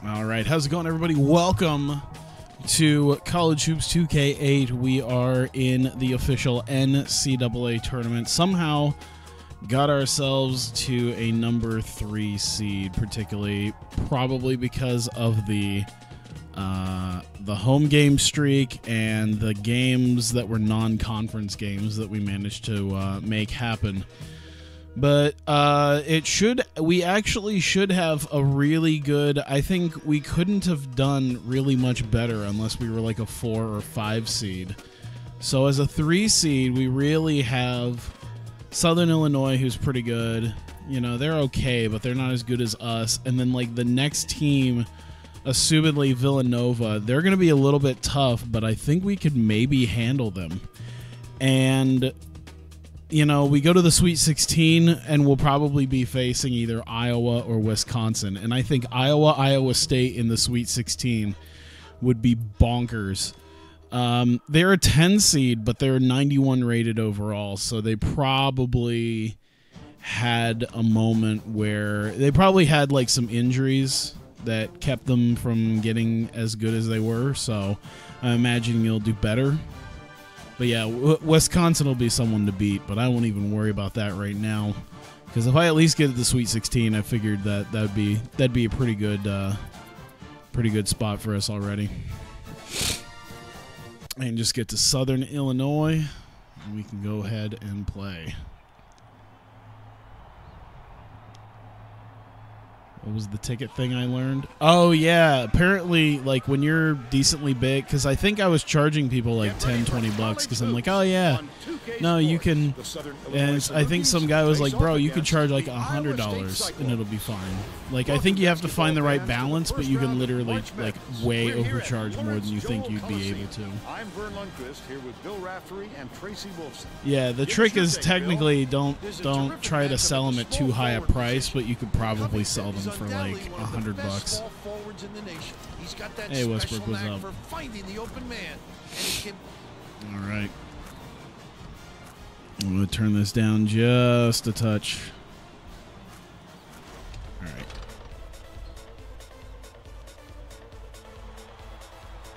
All right, how's it going, everybody? Welcome to College Hoops 2K8. We are in the official NCAA tournament. Somehow got ourselves to a number 3 seed, particularly probably because of the home game streak and the games that were non-conference games that we managed to make happen. But we actually should have a really good, I think we couldn't have done really much better unless we were like a 4 or 5 seed. So as a 3 seed, we really have Southern Illinois, who's pretty good. You know, they're okay, but they're not as good as us. And then like the next team, assumedly Villanova, they're going to be a little bit tough, but I think we could maybe handle them. And you know, we go to the Sweet 16, and we'll probably be facing either Iowa or Wisconsin. And I think Iowa State in the Sweet 16 would be bonkers. They're a 10 seed, but they're 91 rated overall, so they probably had a moment where they probably had like some injuries that kept them from getting as good as they were. So I imagine you'll do better. But yeah, Wisconsin will be someone to beat, but I won't even worry about that right now, because if I at least get to the Sweet 16, I figured that'd be a pretty good spot for us already. And just get to Southern Illinois, and we can go ahead and play. What was the ticket thing I learned? Oh, yeah. Apparently, like, when you're decently big, because I think I was charging people like 10, 20 bucks, because I'm like, oh, yeah. No, you can. And I think some guy was like, bro, you could charge like $100 and it'll be fine. Like, I think you have to find the right balance, but you can literally, like, way overcharge more than you think you'd be able to. Yeah, the trick is technically don't try to sell them at too high a price, but you could probably sell them for like $100. Hey, Westbrook, what's up? All right. I'm going to turn this down just a touch.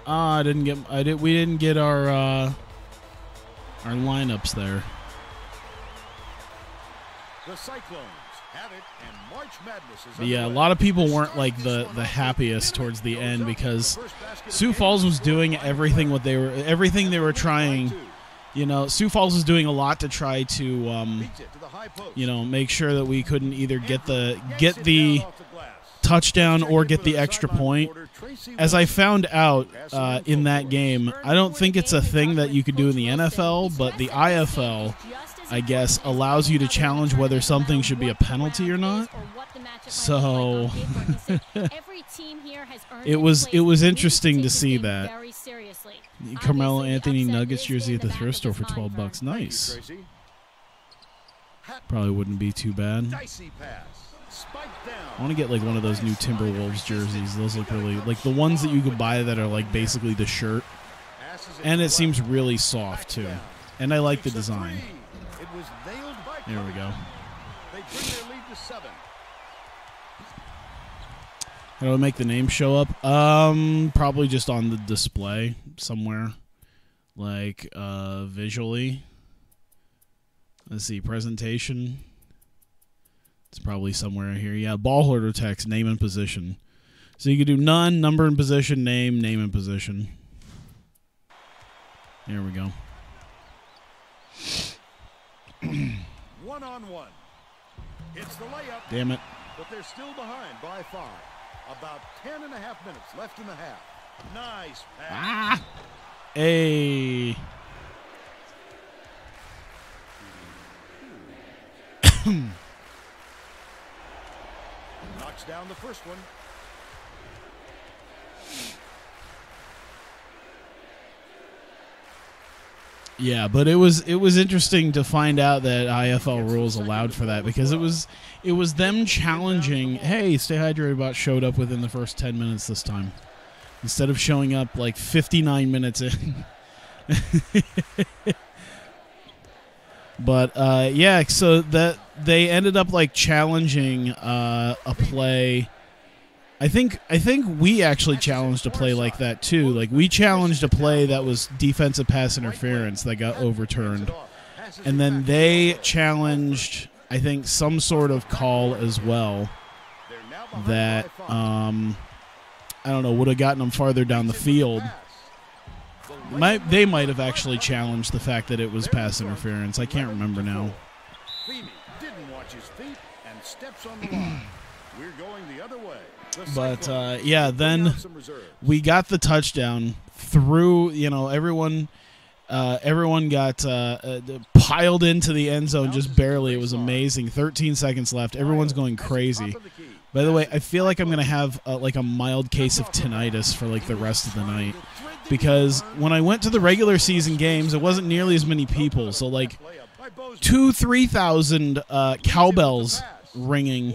All right. We didn't get our lineups there. The Cyclones have it, and March Madness is yeah, a lot of people weren't like the happiest towards the end, because Sioux Falls was doing everything they were trying. You know, Sioux Falls was doing a lot to try to you know, make sure that we couldn't either get the touchdown or get the extra point. As I found out in that game, I don't think it's a thing that you could do in the NFL, but the IFL, I guess, allows you to challenge whether something should be a penalty or not. So it was interesting to see that. Carmelo Anthony Nuggets jersey at the thrift store for $12. Nice. Probably wouldn't be too bad. I want to get like one of those new Timberwolves jerseys. Those look really like the ones that you could buy that are like basically the shirt, and it seems really soft too. And I like the design. There we go. How do I make the name show up? Probably just on the display somewhere, like visually. Let's see, presentation. It's probably somewhere here. Yeah, ball holder text, name and position. So you could do none, number and position, name and position. There we go. One-on-one. It's the layup. Damn it. But they're still behind by 5. About 10 and a half minutes left in the half. Nice pass. Ah! Hey. Knocks down the first one. Yeah, but it was interesting to find out that IFL rules allowed for that, because it was them challenging, hey, Stay Hydrated Bot showed up within the first 10 minutes this time, instead of showing up like 59 minutes in. But yeah, so that they ended up like challenging a play. I think we actually challenged a play like that too. Like we challenged a play that was defensive pass interference that got overturned, and then they challenged, I think, some sort of call as well that I don't know, would have gotten them farther down the field. They might have actually challenged the fact that it was pass interference. I can't remember now. But yeah, then we got the touchdown through. You know, everyone got piled into the end zone just barely. It was amazing. 13 seconds left. Everyone's going crazy. By the way, I feel like I'm going to have like a mild case of tinnitus for like the rest of the night, because when I went to the regular season games, it wasn't nearly as many people. So like 2,000-3,000 cowbells ringing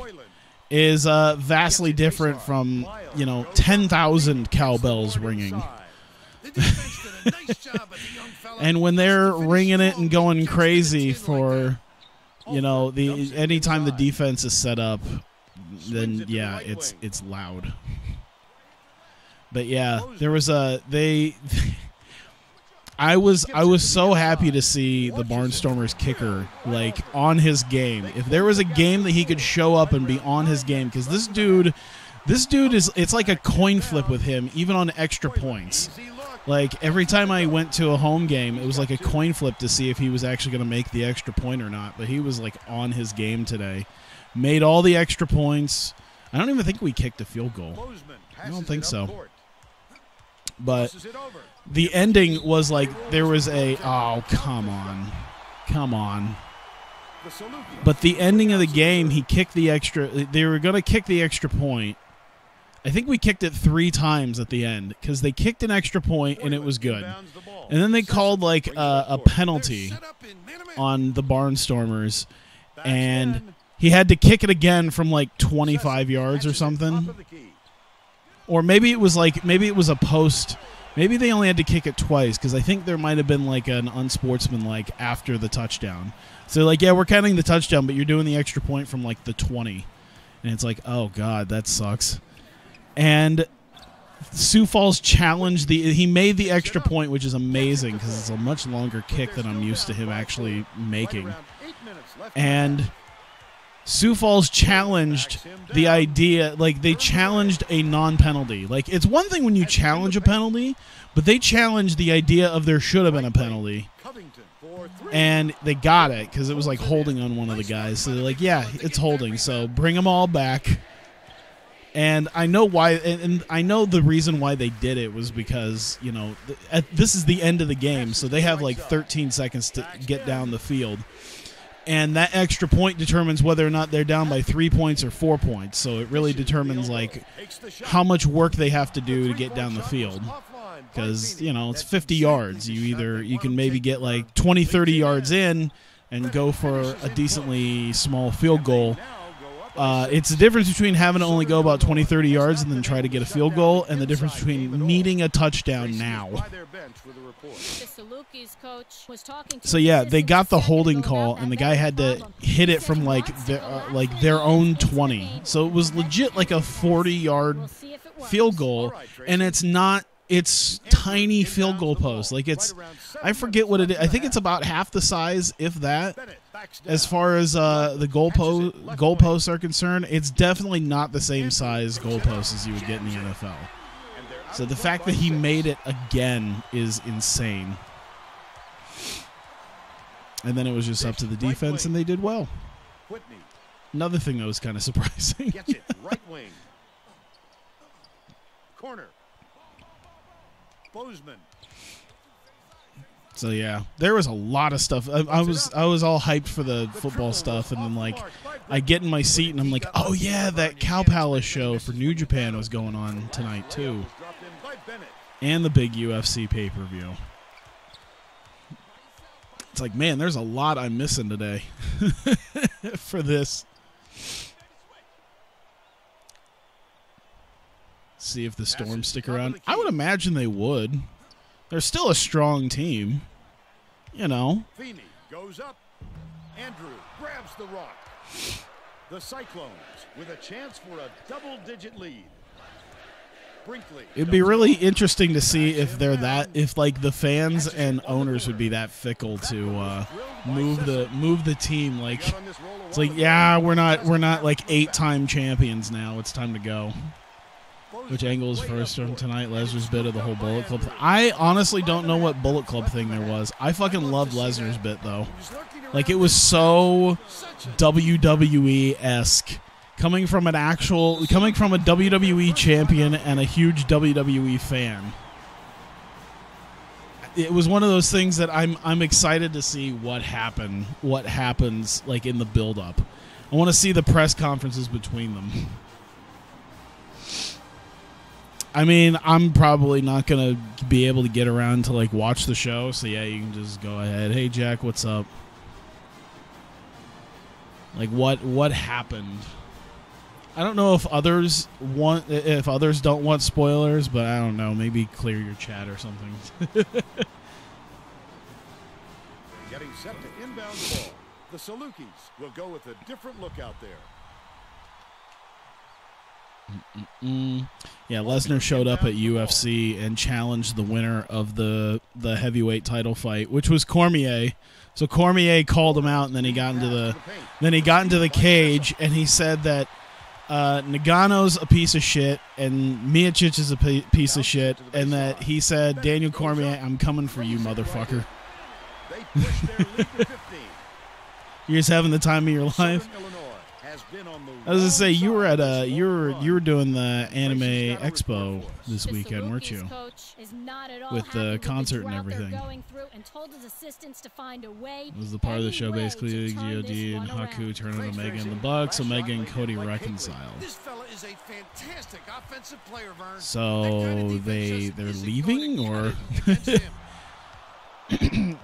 is vastly different from, you know, 10,000 cowbells ringing. And when they're ringing it and going crazy for, you know, anytime the defense is set up, then yeah, it's loud. But yeah, there was I was so happy to see the Barnstormers kicker like on his game. If there was a game that he could show up and be on his game, because this dude is, it's like a coin flip with him, even on extra points. Like every time I went to a home game, it was like a coin flip to see if he was actually going to make the extra point or not. But he was like on his game today. Made all the extra points. I don't even think we kicked a field goal. I don't think so. But the ending was like there was a, oh, come on. But the ending of the game, he kicked the extra. They were going to kick the extra point. I think we kicked it 3 times at the end because they kicked an extra point and it was good. And then they called like a penalty on the Barnstormers, and he had to kick it again from like 25 yards or something. Or maybe it was a post. Maybe they only had to kick it twice, because I think there might have been like an unsportsmanlike after the touchdown. So like, yeah, we're counting the touchdown, but you're doing the extra point from like the 20. And it's like, oh God, that sucks. And Sioux Falls challenged he made the extra point, which is amazing because it's a much longer kick than I'm used to him actually making. And Sioux Falls challenged the idea, like they challenged a non-penalty. Like it's one thing when you challenge a penalty, but they challenged the idea of there should have been a penalty. And they got it because it was like holding on one of the guys. So they're like, yeah, it's holding, so bring them all back. And I know why, and I know the reason why they did it was because, you know, this is the end of the game, so they have like 13 seconds to get down the field. And that extra point determines whether or not they're down by 3 points or 4 points. So it really determines like how much work they have to do to get down the field. Because, you know, it's 50 yards. You can maybe get like 20, 30 yards in and go for a decently small field goal. It's the difference between having to only go about 20, 30 yards and then try to get a field goal, and the difference between needing a touchdown now. So yeah, they got the holding call, and the guy had to hit it from like their own 20. So it was legit like a 40-yard field goal, and it's tiny field goal post. Like I forget what it is. I think it's about half the size, if that. As far as the goalposts are concerned, it's definitely not the same size goalposts as you would get in the NFL. So the fact that he made it again is insane. And then it was just up to the defense, and they did well. Another thing that was kind of surprising. Right wing. Corner. Bozeman. So yeah, there was a lot of stuff. I was all hyped for the football stuff, and then like I get in my seat and I'm like, oh yeah, that Cow Palace show for New Japan was going on tonight too, and the big UFC pay-per-view. It's like, man, there's a lot I'm missing today for this. See if the Storm stick around. I would imagine they would. They're still a strong team, you know. Goes up. Andrew grabs the rock. The Cyclones with a chance for a double-digit lead. Brinkley. It'd be really interesting to see if they're if like the fans and owners would be that fickle to move the team. Like it's like, yeah, we're not like 8-time champions now. It's time to go. Which angle is first from tonight? Lesnar's bit of the whole Bullet Club. I honestly don't know what Bullet Club thing there was. I fucking loved Lesnar's bit though. Like it was so WWE-esque. Coming from a WWE champion and a huge WWE fan. It was one of those things that I'm excited to see what happens like in the build up. I want to see the press conferences between them. I mean, I'm probably not going to be able to get around to like watch the show, so yeah, you can just go ahead. Hey Jack, what's up? Like what happened? I don't know if others don't want spoilers, but I don't know. Maybe clear your chat or something. Getting set to inbound the ball. The Salukis will go with a different look out there. Yeah, Lesnar showed up at UFC and challenged the winner of the heavyweight title fight, which was Cormier. So Cormier called him out, and then he got into the cage, and he said that Nagano's a piece of shit and Miocic is a piece of shit, and that he said, Daniel Cormier, I'm coming for you, motherfucker. You're just having the time of your life. I was gonna say, you were at you were doing the Anime Expo this weekend, weren't you? With the concert and everything. It was the part of the show basically God and Haku turning Omega and the Bucks, Omega and Cody reconciled. So they're leaving, or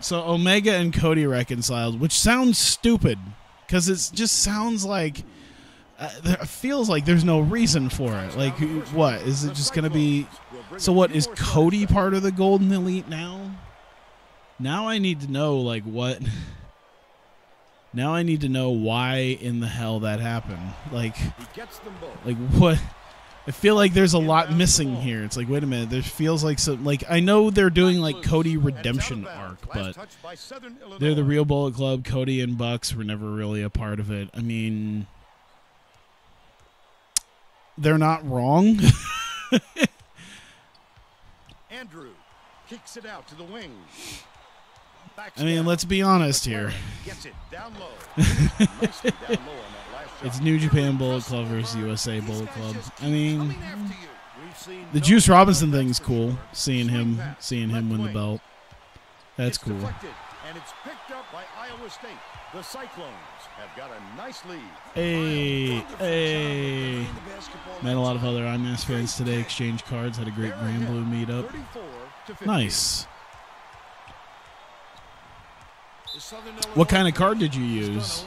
so Omega and Cody reconciled, which sounds stupid because it just sounds like it feels like there's no reason for it. Like, what is it just gonna be? So what is Cody part of the Golden Elite now? Now I need to know like what. Now I need to know why in the hell that happened. Like what? I feel like there's a lot missing here. It's like, wait a minute. There feels like some, like, I know they're doing like Cody redemption arc, but they're the real Bullet Club. Cody and Bucks were never really a part of it. I mean, they're not wrong. Andrew kicks it out to the wing. I mean, let's be honest here. It's New Japan Bullet Club versus USA Bullet Club. I mean, the Juice Robinson thing's cool. Seeing him win the belt. That's cool. And it's picked up by Iowa State. The Cyclones have got a nice lead. Hey. Met a lot of other IMAS fans today. Exchange cards. Had a great Grand Blue meetup. Nice. What kind of card did you use?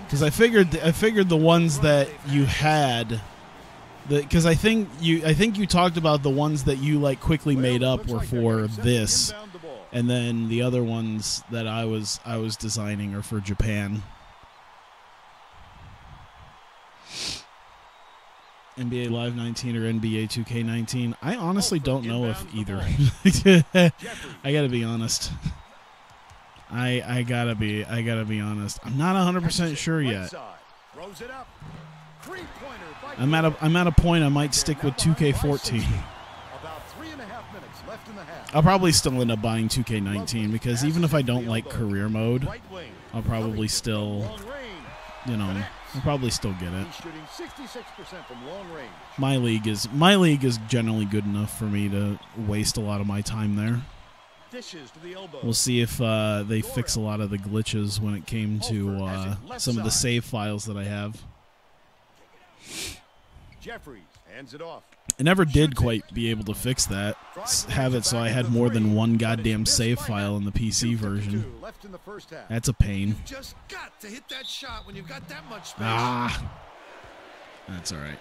Because I figured the ones that you had, because I think you talked about the ones that you like quickly made up were for this, and then the other ones that I was designing are for Japan. NBA Live 19 or NBA 2K19. I honestly don't know if either. I gotta be honest. I gotta be honest. I'm not 100% sure yet. I'm at a point I might stick with 2K14. I'll probably still end up buying 2K19 because even if I don't like career mode, I'll probably still, I'll probably still get it. My league is generally good enough for me to waste a lot of my time there. We'll see if they fix a lot of the glitches when it came to some of the save files that I have. Jeffries hands it off. I never did quite be able to fix that. Have it so I had more than one goddamn save file in the PC version. That's a pain. Just got to hit that shot when you've got that much space. Ah, that's all right.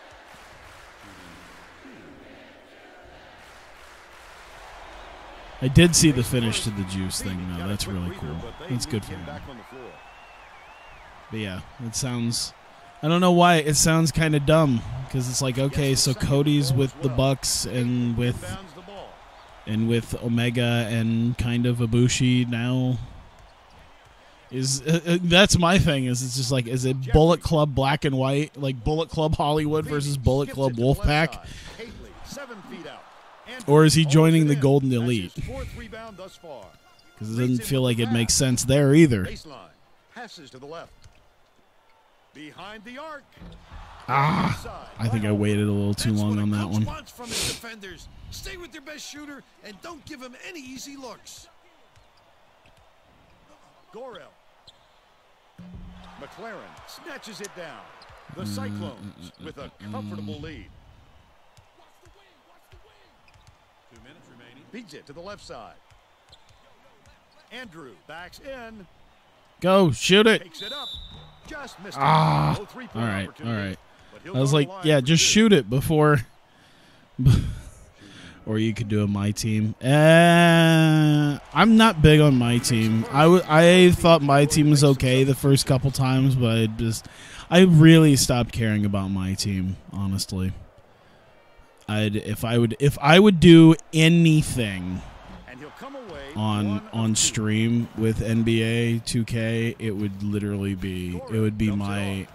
I did see the finish to the juice thing, though. That's really cool. That's good for him. But yeah, it sounds... I don't know why. It sounds kind of dumb. Because it's like, okay, so Cody's with the Bucks and with Omega and kind of Ibushi now. That's my thing. It's just like, is it Bullet Club Black and White, like Bullet Club Hollywood versus Bullet Club Wolfpack, or is he joining the Golden Elite? Because it doesn't feel like it makes sense there either. Passes to the left. Behind the arc. I think I waited a little too long on that one. From his defenders. Stay with your best shooter and don't give him any easy looks. Gorel. McLaren snatches it down. The Cyclones with a comfortable lead. 2 minutes remaining. Beats it to the left side. Andrew backs in. Go, shoot it. Takes it up. Just missed it. All right. I was like, yeah, just shoot it before. Or you could do a My Team. I'm not big on My Team. I thought My Team was okay the first couple times, but I really stopped caring about My Team, honestly. If I would do anything on stream with NBA 2K, it would literally be my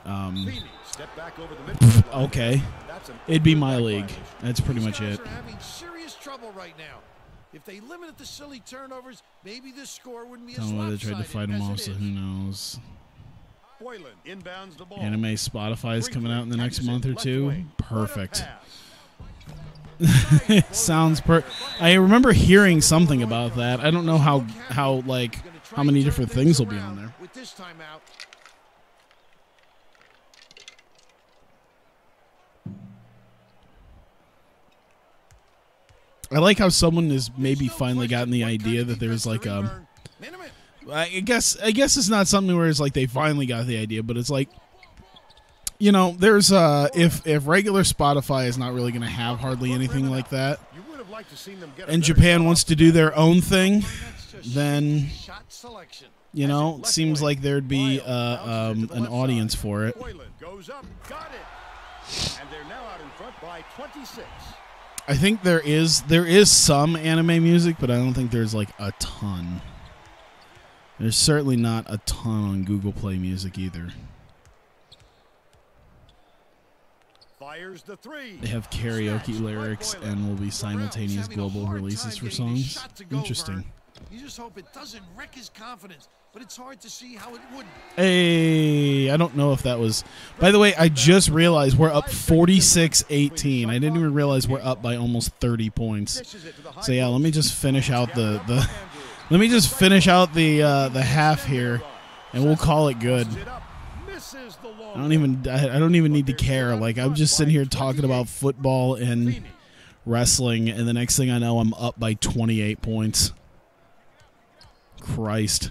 okay. It'd be my league. That's pretty much it. Trouble right now. If they limited the silly turnovers, maybe the score wouldn't be as I don't know why they tried to fight him off, so who knows. Anime Spotify is coming out in the next month or two. Perfect. Sounds I remember hearing something about that. I don't know how many different things will be on there. With this timeout. I like how someone has maybe finally gotten the idea that there's like I guess it's not something where it's like they finally got the idea, but it's like, you know, there's if regular Spotify is not really going to have hardly anything like that, and Japan wants to do their own thing, then, you know, it seems like there'd be an audience for it. Goes up, got it. And they're now out in front by 26. I think there is some anime music, but I don't think there's like a ton. There's certainly not a ton on Google Play Music either. Fires the three. They have karaoke lyrics and will be simultaneous global releases for songs. Interesting. You just hope it doesn't wreck his confidence, but it's hard to see how it would. Hey, I don't know if that was... By the way, I just realized we're up 46-18. I didn't even realize we're up by almost 30 points. So yeah, let me just finish out the half here, and we'll call it good. I don't even need to care. Like, I'm just sitting here talking about football and wrestling, and the next thing I know, I'm up by 28 points. Christ.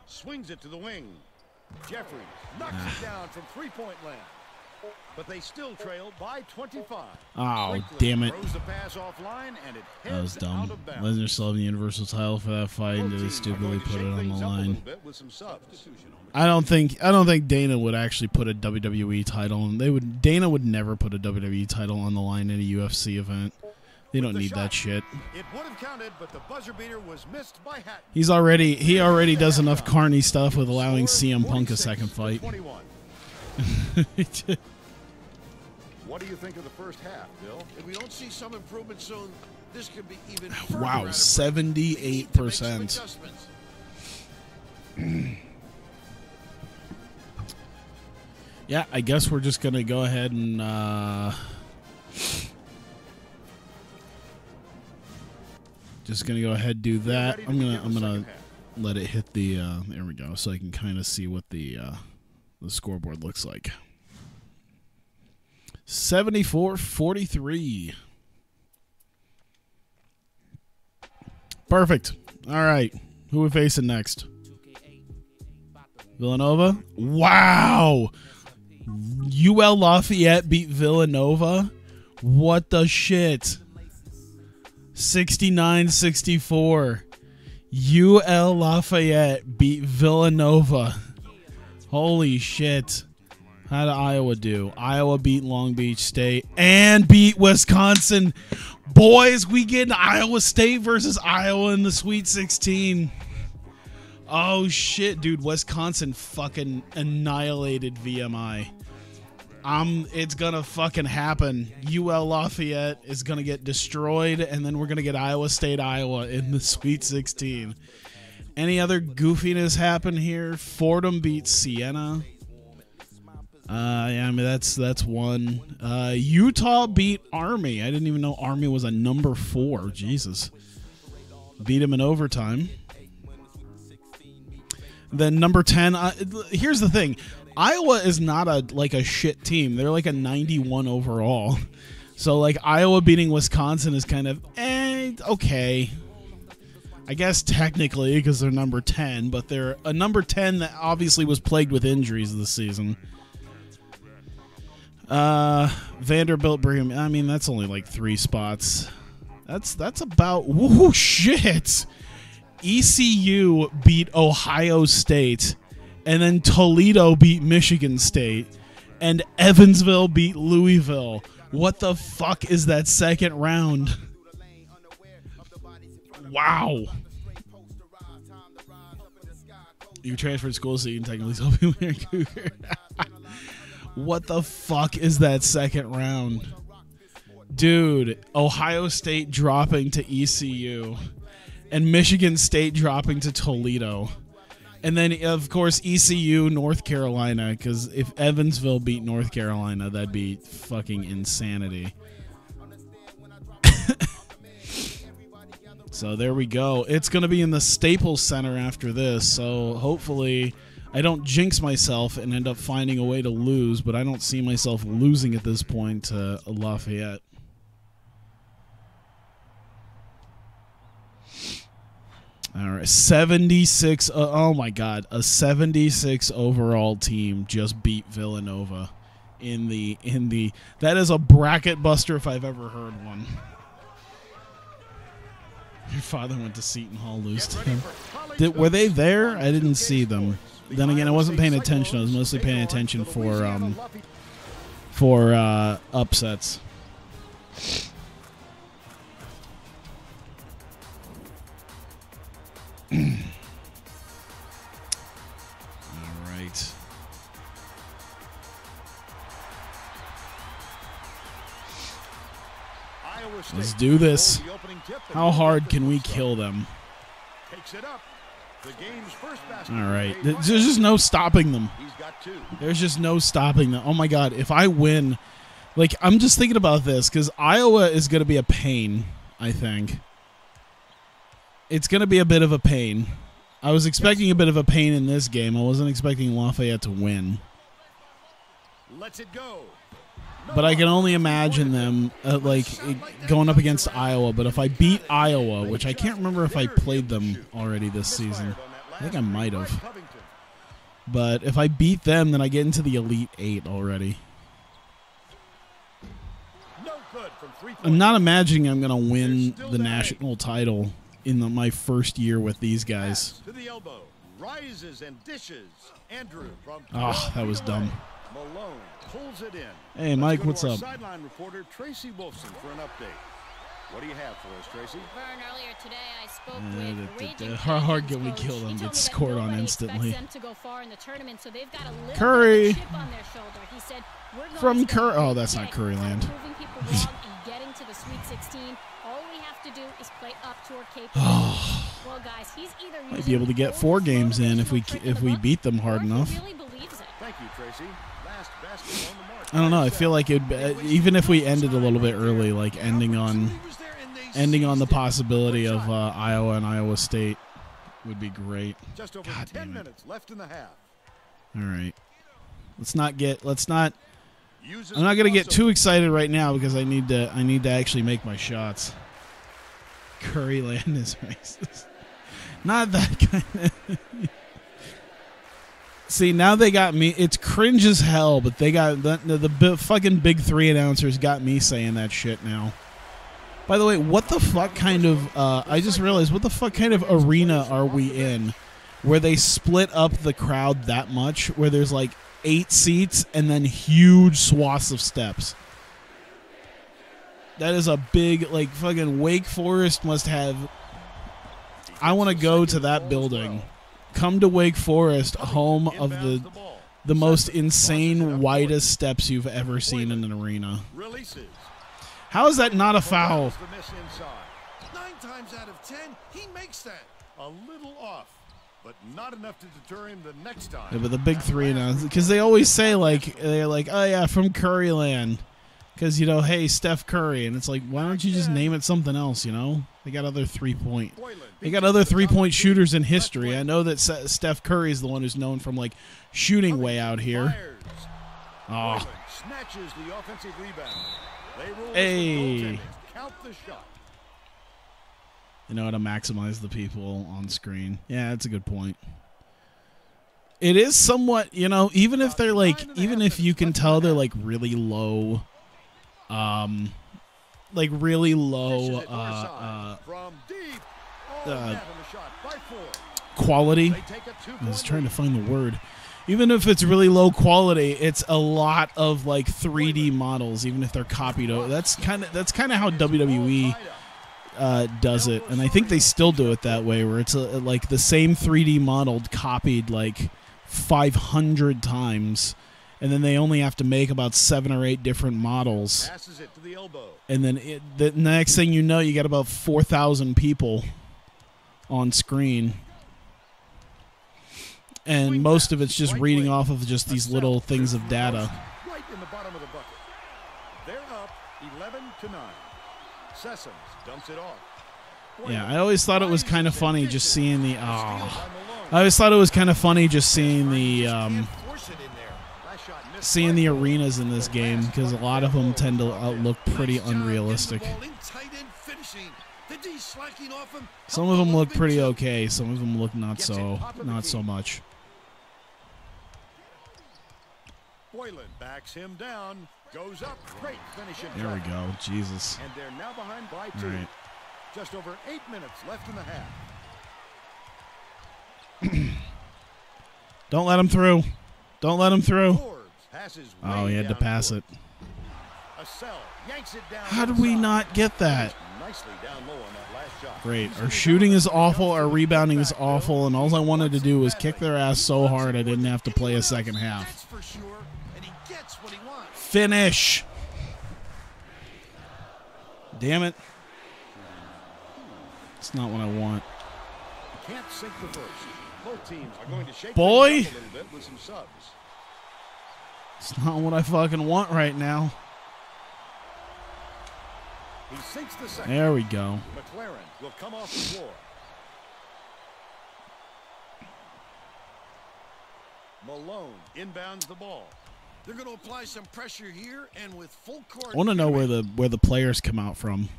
Swings it to the wing. Jeffries knocks it down from three-point land. But they still trail by 25. Oh, damn it. Throws the pass offline, and it that was heads dumb. out of bounds. Lesnar still having the Universal title for that fight, and they stupidly put it on the line. I don't think Dana would actually put a WWE title on. Dana would never put a WWE title on the line in a UFC event. They don't need that shit. It would have counted, but the buzzer beater was missed by Hatton. He already does enough carny stuff with allowing CM Punk a second fight. What do you think of the first half, Bill? If we don't see some improvement soon, this could be even wow, 78%. Yeah, I guess we're just gonna go ahead and do that. I'm gonna let it hit the there we go, so I can kind of see what the scoreboard looks like. 74-43. Perfect. All right. Who are we facing next? Villanova? Wow. UL Lafayette beat Villanova? What the shit? 69-64. UL Lafayette beat Villanova. Holy shit. How did Iowa do? Iowa beat Long Beach State and beat Wisconsin. Boys, we get Iowa State versus Iowa in the Sweet 16. Oh shit, dude. Wisconsin fucking annihilated VMI. It's gonna fucking happen. UL Lafayette is gonna get destroyed, and then we're gonna get Iowa State, Iowa in the Sweet 16. Any other goofiness happen here? Fordham beats Siena. Yeah, I mean that's one. Utah beat Army. I didn't even know Army was a number 4. Jesus, beat him in overtime. Then number 10. Here's the thing. Iowa is not a shit team. They're like a 91 overall. So like Iowa beating Wisconsin is kind of okay. I guess technically because they're number 10, but they're a number 10 that obviously was plagued with injuries this season. Vanderbilt Brigham. I mean that's only like 3 spots. That's about whoo shit. ECU beat Ohio State. And then Toledo beat Michigan State. And Evansville beat Louisville. What the fuck is that second round? Wow. You transferred schools so you can technically still be winning Cougar. What the fuck is that second round? Dude, Ohio State dropping to ECU. And Michigan State dropping to Toledo. And then, of course, ECU, North Carolina, because if Evansville beat North Carolina, that'd be fucking insanity. So there we go. It's going to be in the Staples Center after this, so hopefully I don't jinx myself and end up finding a way to lose, but I don't see myself losing at this point to Lafayette. All right, 76. Oh my God, a 76 overall team just beat Villanova in the. That is a bracket buster if I've ever heard one. Your father went to Seton Hall, lose to him. Were they there? I didn't see them. Then again, I wasn't paying attention. I was mostly paying attention for upsets. All right. Let's do this. How hard can we kill them? All right. There's just no stopping them. There's just no stopping them. Oh, my God. If I win, like, I'm just thinking about this because Iowa is going to be a pain, I think. It's going to be a bit of a pain. I was expecting a bit of a pain in this game. I wasn't expecting Lafayette to win. Lets it go. But I can only imagine them going up against Iowa. But if I beat Iowa, which I can't remember if I played them already this season. I think I might have. But if I beat them, then I get into the Elite 8 already. I'm not imagining I'm going to win the national title in my first year with these guys. To the elbow, rises and dishes. Andrew from that was dumb. Malone pulls it in. Hey, Mike, what's up? Sideline reporter Tracy Wolfson for an update. What do you have for us, Tracy? Vern, earlier today I spoke with how hard can we kill them? Get scored on instantly. Them to go far in the tournament, so they've got a little Curry bit of a chip on their shoulder. He said, we're going from to Curry. Oh, that's not Curry land. Proving people wrong and getting to the Sweet 16. All we have to do is play up to our capabilities. Well, guys, he's either might be able to get 4 games in if we beat them hard enough. Really believes it. Thank you, Tracy. Last basket on the mark. I don't know. I feel like even if we ended a little bit early, like ending on the possibility of Iowa and Iowa State would be great. Just over 10 minutes left in the half. All right. I'm not gonna get too excited right now because I need to actually make my shots. Curry land is racist. Not that kind of. See, now they got me. It's cringe as hell, but they got the fucking Big Three announcers got me saying that shit now. By the way, what the fuck kind of, I just realized, what the fuck kind of arena are we in where they split up the crowd that much, where there's like 8 seats and then huge swaths of steps? That is a big, like, fucking Wake Forest must have. I want to go to that building. Come to Wake Forest, home of the most insane, widest steps you've ever seen in an arena. How is that not a foul? 9 times out of 10, he makes that. A little off, but not enough to deter him the next time. Yeah, but the Big Three now, because they always say, like, they're like, oh yeah, from Curryland. Because, you know, hey, Steph Curry. And it's like, why don't you just name it something else, you know? They got other three-point shooters in history. I know that Steph Curry is the one who's known from, like, shooting way out here. Oh. Snatches the offensive rebound. They roll hey. Count the shot. You know how to maximize the people on screen. Yeah, that's a good point. It is somewhat, you know, even if they're, like, even if you can tell they're, like, really low... like really low quality. I was trying to find the word. Even if it's really low quality, it's a lot of like 3D models, even if they're copied. That's kind of how WWE does it, and I think they still do it that way, where it's like the same 3D model copied like 500 times. And then they only have to make about 7 or 8 different models. Passes it to the elbow. And then the next thing you know, you got about 4,000 people on screen. And most of it's just reading off of just these little things of data. Right in the bottom of the bucket. They're up 11-9. Sessions dumps it off. Yeah, I always thought it was kind of funny just seeing the I always thought it was kind of funny just seeing the seeing the arenas in this game, because a lot of them tend to look pretty unrealistic. Some of them look pretty okay. Some of them look not so much. Boylan backs him down, goes up, great finish. There we go. Jesus. And they're now behind by 2. Right. Just over 8 minutes left in the half. Don't let him through. Don't let him through. Oh, he had to pass it. How did we not get that? Great. Our shooting is awful. Our rebounding is awful. And all I wanted to do was kick their ass so hard I didn't have to play a second half. Finish. Damn it. It's not what I want. Can't sink the first. Both teams are going to shake boy. A little bit with some subs. It's not what I fucking want right now. He sinks the second. There we go. McLaren will come off the floor. Malone inbounds the ball. They're going to apply some pressure here, and with full court. I want to know where the players come out from.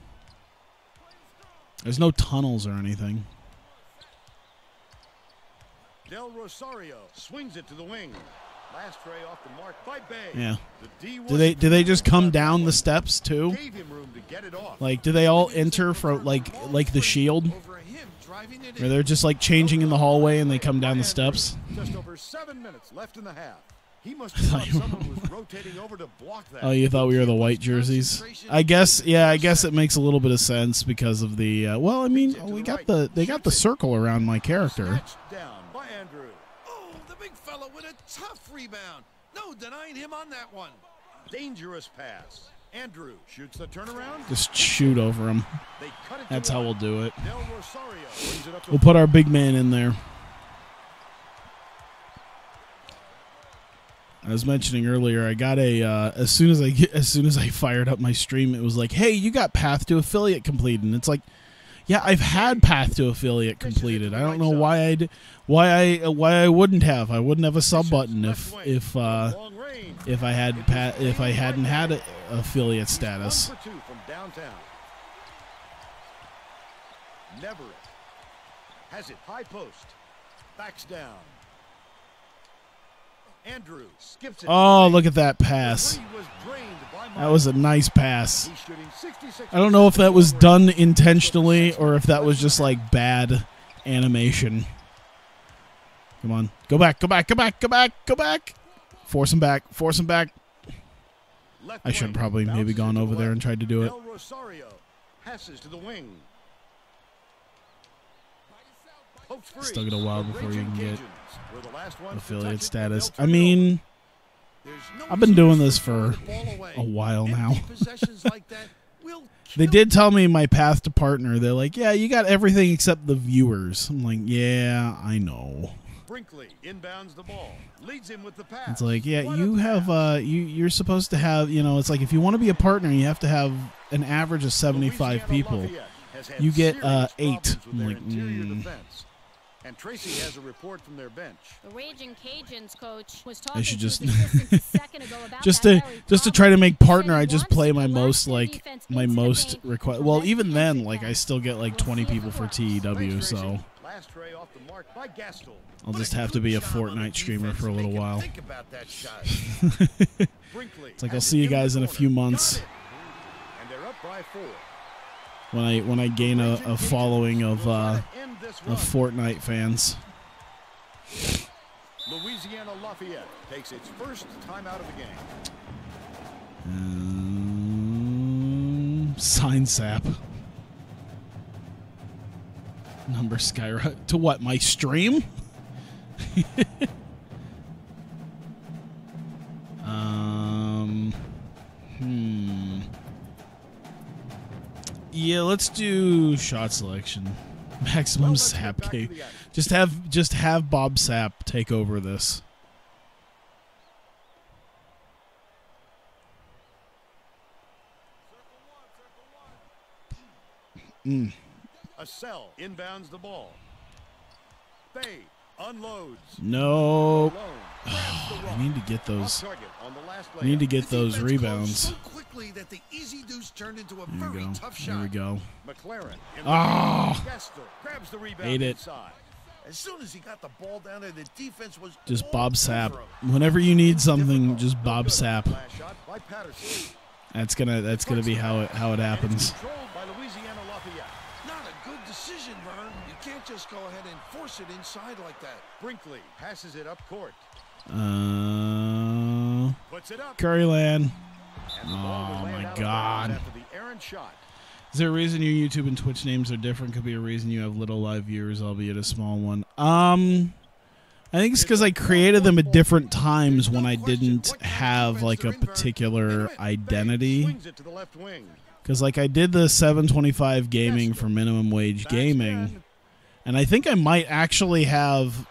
There's no tunnels or anything. Del Rosario swings it to the wing. Last tray off the mark by Bay. Yeah. Do they just come down the steps too? Like, do they all enter from like the Shield? Or they're just like changing in the hallway and they come down the steps? Just over 7 minutes left in the half. He must have thought someone was rotating over to block that. Oh, you thought we were the white jerseys? I guess, yeah. I guess it makes a little bit of sense because of the. Well, I mean, they got the circle around my character. Down by Andrew. Oh, the big fella with a tough rebound. No denying him on that one. Dangerous pass. Andrew shoots the turnaround. Just shoot over him. That's how we'll do it. We'll put our big man in there. I was mentioning earlier, I got a as soon as I fired up my stream, it was like, "Hey, you got Path to Affiliate completed." And it's like, yeah, I've had Path to Affiliate completed. I don't know why I wouldn't have. I wouldn't have a sub button if I hadn't had a affiliate status. Never has it high post, backs down. Andrew skips it. Oh, look at that pass. Three was drained by That was a nice pass. He's shooting 66%. I don't know if that was done intentionally or if that was just like bad animation. Come on. Go back, go back, go back, go back, go back. Force him back, force him back. Left I should have wing probably maybe bounces gone to the over there left. and tried to do it. Del Rosario passes to the wing. Pokes free. Still got a while The before you Raging can get Cajuns were the last ones to affiliate touch it, but status. they'll I turn it mean, There's no I've been doing excuse this for throwing the ball away. a while Empty now. possessions like that will They kill did tell me my path to partner. They're like, yeah, you got everything except the viewers. I'm like, yeah, I know. Brinkley inbounds the ball, leads him with the pass. It's like, yeah, What you a have, pass. you're supposed to have, you know, it's like if you want to be a partner, you have to have an average of 75 Louisiana people. Lafayette has had You get serious 8. problems with I'm their like, interior defense. And Tracy has a report from their bench. The Raging Cajuns coach was I talking should to just, his assistants a second ago about just that to very try to problem. make He partner. said he I just wants play to my relax most their like defense my into the most paint, request. Well, prevent even then, defensive like I fouls. still get like We'll 20 see if it people for works. TEW, Thanks, so Tracy. Last tray off the mark by Gastel. I'll But just a have to good be a job on the Fortnite streamer defense for a to little make him while. Think about that shot. Brinkley It's like has I'll see you it in the guys in a corner. few Got months it. And they're up by 4. when I gain a following of Will try to end this run. Fortnite fans. Louisiana Lafayette takes its first time out of the game. Sign sap. Number skyrocket to what? My stream? Yeah, let's do shot selection. Maximum Well, let's get sap back to cake. the action. Just have Bob Sapp take over this. A cell inbounds the ball. Bay unloads. No. Alone. Grabs the I rock. need to get Off those. target on the last I need to layup. get The those defense rebounds. closed so quickly that the easy deuce turned into a There we very go. tough There we shot. go. McLaren in the Ah. Gastel grabs the rebound Hate it. inside. As soon as he got the ball down there, the defense was Just all Bob Sapp. over him. Whenever you need something, Difficult. just No Bob good. Sapp. Last shot by Patterson. That's gonna be how it And it's happens. controlled by Louisiana Lafayette. Not a good decision, Vern. You can't just go ahead and force it inside like that. Brinkley passes it up court. Puts it up. Curryland. And the ball will Oh, land my out of God. bounds after the errant shot. Is there a reason your YouTube and Twitch names are different? Could be a reason you have little live viewers, albeit a small one. I think it's because I created them at different times when I didn't have like a particular identity. Swings it to the left wing. Because like I did the 725 gaming for minimum wage Backs gaming, down. and I think I might actually have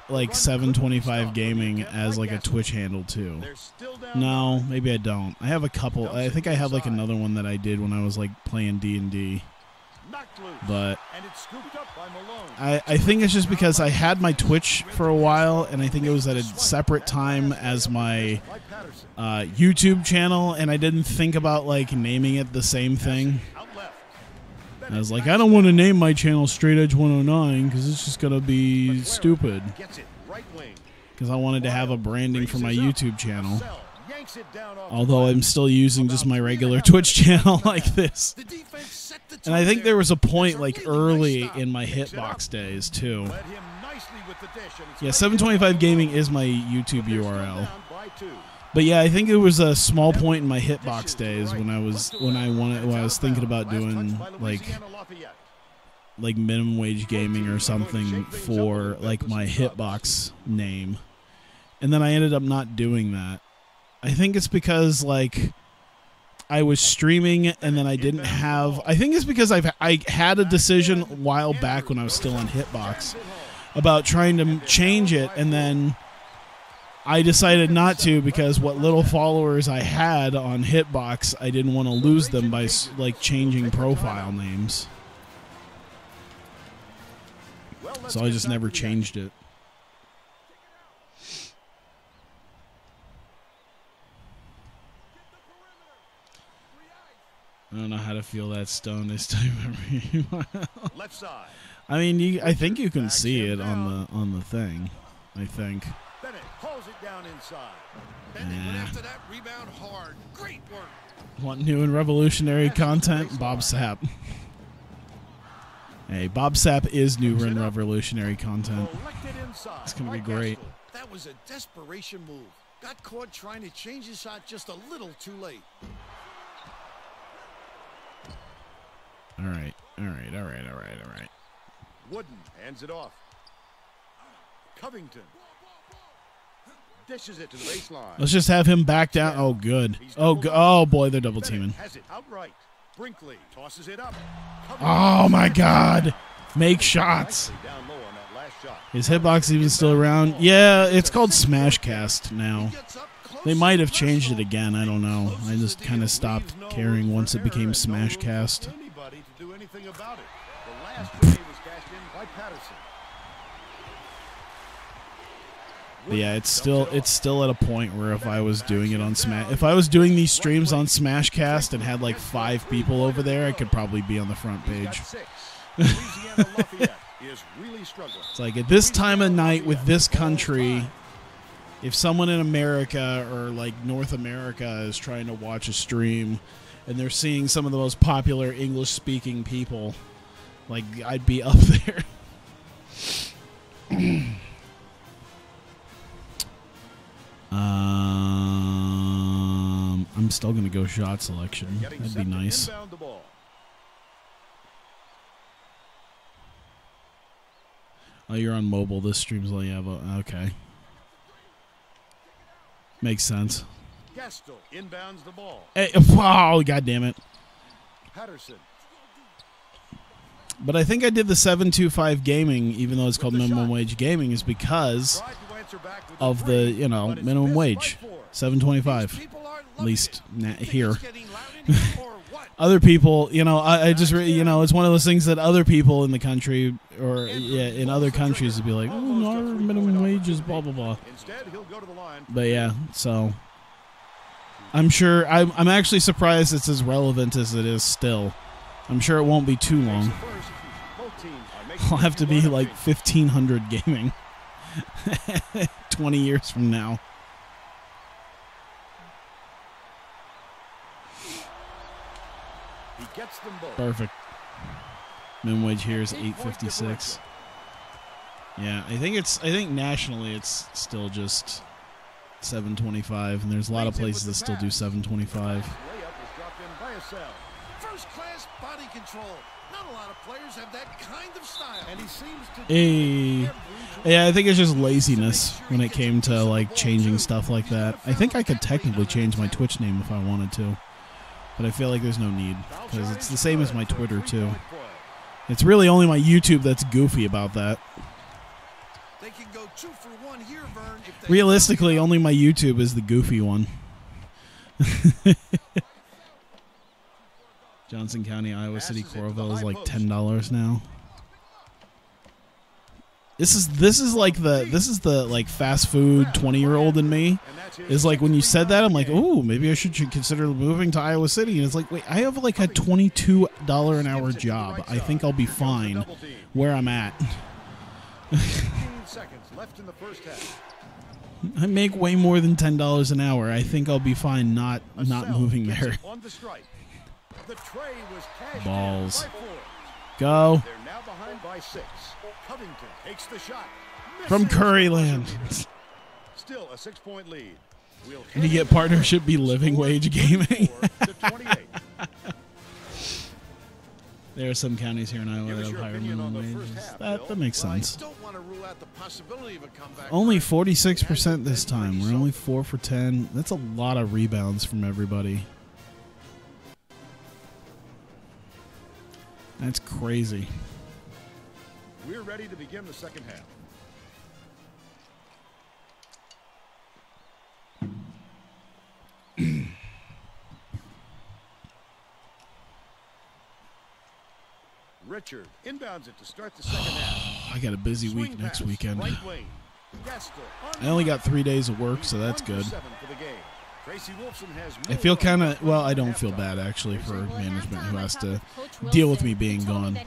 like 725 gaming as like a Twitch handle too. They're still down. No, nine. maybe I don't. I have a couple. I think I have like another one that I did when I was like playing D&D. Knocked loose. But And it's scooped up by Malone. I think it's just because I had my Twitch for a while, and I think it was at a separate time as my By Patterson. YouTube channel, and I didn't think about like naming it the same thing. Out left. I was like, I don't want to name my channel Straight Edge 109 because it's just gonna be McLaren stupid. Gets it right wing. Because I wanted to have a branding for my YouTube channel. Sell. Yanks it down off the Although glass. I'm still using just my regular Twitch channel like this. The defense set the And I tone think there was a point It's a like really nice early stop. in my Picks it hitbox up. days too. Led him nicely with the dish, and it's Yeah, right 725 down Gaming low. is my YouTube They're still URL. down by 2. But yeah, I think it was a small point in my hitbox days when I was thinking about doing like minimum wage gaming or something for like my hitbox name. And then I ended up not doing that. I think it's because like I was streaming and then I didn't have I think it's because I had a decision a while back when I was still on Hitbox about trying to change it, and then I decided not to because what little followers I had on Hitbox, I didn't want to lose them by like changing profile names. So I just never changed it. I don't know how to feel that stone this time. Left side. I mean, I think you can see it on the thing. I think. Bennett pulls it down inside. Bending went after that rebound hard. Great work. Want new and revolutionary content? Bob Sapp. Hey, Bob Sapp is new and revolutionary content. It's going to be great. That was a desperation move. Got caught trying to change his shot just a little too late. All right. All right. All right. All right. All right. Wooden hands it off. Covington dishes it to the baseline. Let's just have him back down. Oh, good. Oh, boy, they're double teaming. Has it outright. Brinkley tosses it up. Oh, my God. Make shots. Down low on that last shot. Is Hitbox even still around? Yeah, it's called Smashcast now. They might have changed it again. I don't know. I just kind of stopped caring once it became Smashcast. Anybody to do anything about it. The last trade was cashed in by Patterson. But yeah, it's still at a point where if I was doing it on if I was doing these streams on Smashcast and had like 5 people over there, I could probably be on the front page. It's like at this time of night with this country, if someone in America or like North America is trying to watch a stream and they're seeing some of the most popular English-speaking people, like I'd be up there. I'm still going to go shot selection. That'd be nice. Oh, you're on mobile. This stream's like, yeah, okay. Makes sense. Gastel inbounds the ball. Hey, oh, God damn it. Patterson. But I think I did the 725 gaming, even though it's called minimum wage gaming, is because of the, minimum wage. 725. At least here. Other people, I just, it's one of those things that other people in the country or in other countries would be like, oh, our minimum wage is blah, blah, blah. But yeah, so I'm sure, I'm actually surprised it's as relevant as it is still. I'm sure it won't be too long. I'll have to be like 1500 gaming 20 years from now. He gets them both. Perfect. Minimum wage here is $8.56. Yeah, I think nationally it's still just $7.25, and there's a lot of places that still do $7.25. Layup is dropped in by a cell. First class body control. Not a lot of players have that kind of style. And he seems to Yeah, I think it's just laziness when it came to like changing stuff like that. I think I could technically change my Twitch name if I wanted to, but I feel like there's no need because it's the same as my Twitter too. It's really only my YouTube that's goofy about that. They can go 2 for 1 here, Vern. Realistically, only my YouTube is the goofy one. Johnson County, Iowa City, Coralville is like $10 now. This is the like fast food 20-year-old in me is like when you said that I'm like, oh, maybe I should consider moving to Iowa City, and it's like, wait, I have like a $22 an hour job. I think I'll be fine where I'm at. 15 seconds left in the first half. I make way more than $10 an hour. I think I'll be fine not moving there. On the strike. The tray was cashed Balls. in by 4. Go. They're now behind by 6. Covington takes the shot. From Curryland. Still a 6-point lead. We'll And you get partnership be living wage gaming. There are some counties here in Iowa that have higher minimum wages. That makes sense. Only 46% this time. We're only 4 for 10. That's a lot of rebounds from everybody. That's crazy. We're ready to begin the second half. Richard inbounds it to start the second half. I got a busy week Swing next pass, weekend. right wing. Gastel, I only got 3 days of work, so that's good. 1 for 7 for the game. Tracy Wolfson has I feel kind of, well, I don't feel bad actually for management who has to deal with me being gone.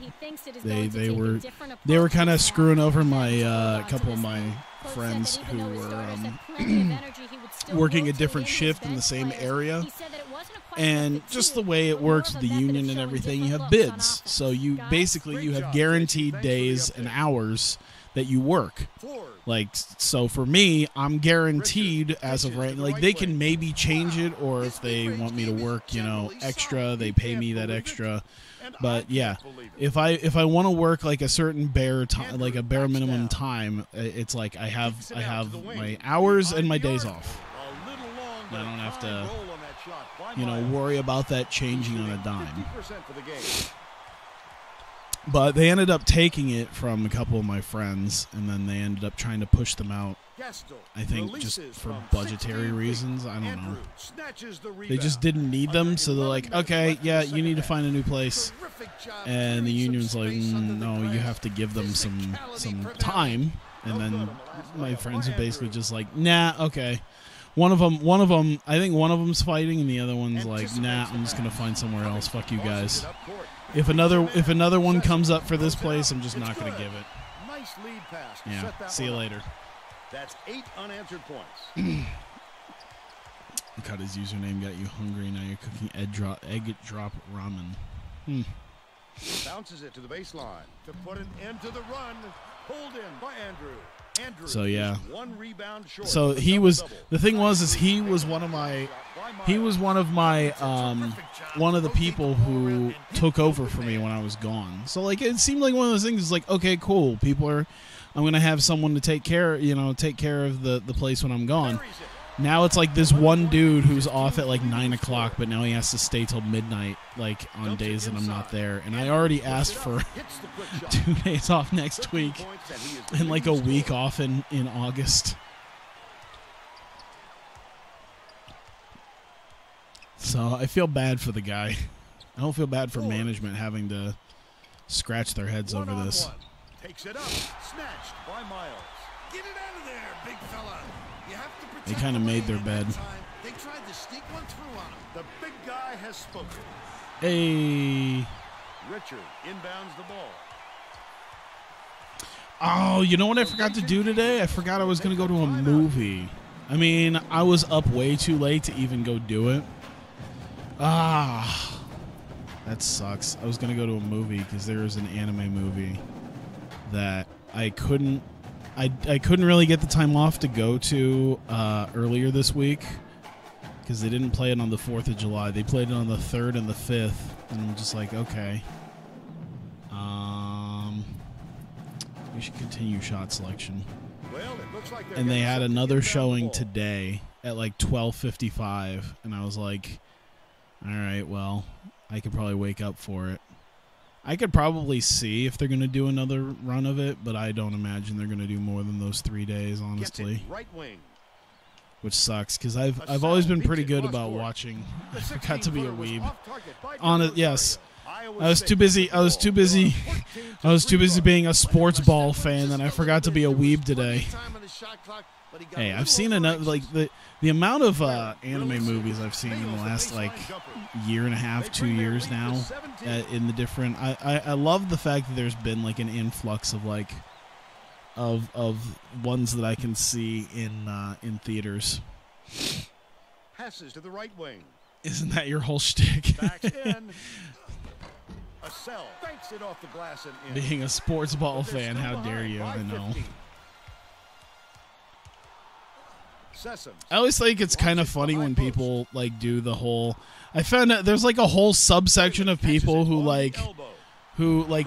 They were kind of screwing over my couple of my friends who were working a different shift in the same area. And just the way it works with the union and everything, you have bids. So you basically you have guaranteed days and hours that you work. Like, so for me, I'm guaranteed as of right. Like, they can maybe change it, or if they want me to work, you know, extra, they pay me that extra. But yeah, if I want to work like a certain bare time, like a bare minimum time, it's like I have my hours and my days off. I don't have to, you know, worry about that changing on a dime. But they ended up taking it from a couple of my friends, and then they ended up trying to push them out. I think just for budgetary reasons. I don't know. They just didn't need them, so they're like, okay, yeah, you need to find a new place. And the union's like, no, you have to give them some time. And then my friends are basically just like, nah, okay. One of them, I think one of them's fighting, and the other one's like, nah, I'm just gonna find somewhere else. Fuck you guys. If another one comes up for this place, I'm just not gonna give it. Yeah. See you later. That's 8 unanswered points. Look how his username got you hungry. Now you're cooking egg drop ramen. Bounces it to the baseline to put an end to the run. Pulled in by Andrew. So yeah. One rebound short. So he was. The thing was, is he was one of my. He was one of my. One of the people who took over for me when I was gone. So like, it seemed like one of those things. Is like, okay, cool. People are. I'm gonna have someone to take care. You know, take care of the place when I'm gone. Now it's like this one dude who's off at like 9 o'clock, but now he has to stay till midnight, like on days that I'm not there. And I already asked for 2 days off next week and like a week off in August. So I feel bad for the guy. I don't feel bad for management having to scratch their heads over this. Takes it up, snatched by Miles. Get it out of there, big fella. You have to protect. They kind of made their bed. They tried to sneak one through on him. The big guy has spoken. Hey. Richard inbounds the ball. Oh, you know what I forgot to do today? I forgot I was going to go to a movie. I mean, I was up way too late to even go do it. Ah. That sucks. I was going to go to a movie because there was an anime movie that I couldn't really get the time off to go to earlier this week because they didn't play it on the 4th of July. They played it on the 3rd and the 5th, and I'm just like, okay. We should continue shot selection. Well, it looks like and they had another showing today at like 12:55, and I was like, all right, well, I could probably wake up for it. I could probably see if they're going to do another run of it, but I don't imagine they're going to do more than those 3 days, honestly. Right wing. Which sucks, because I've always been pretty good about watching. I forgot to be a weeb. On it, yes. I was too busy being a sports ball fan that I forgot to be a weeb today. Hey, I've seen enough, like the amount of anime movies I've seen in the last like year and a half, 2 years now, in the different. I love the fact that there's been like an influx of like of ones that I can see in theaters. Passes to the right wing. Isn't that your whole shtick? Backs in. A cell banks it off the glass and in. Being a sports ball fan, how dare you? I know. I always think it's kind of funny when people like do the whole. I found out there's like a whole subsection of people who like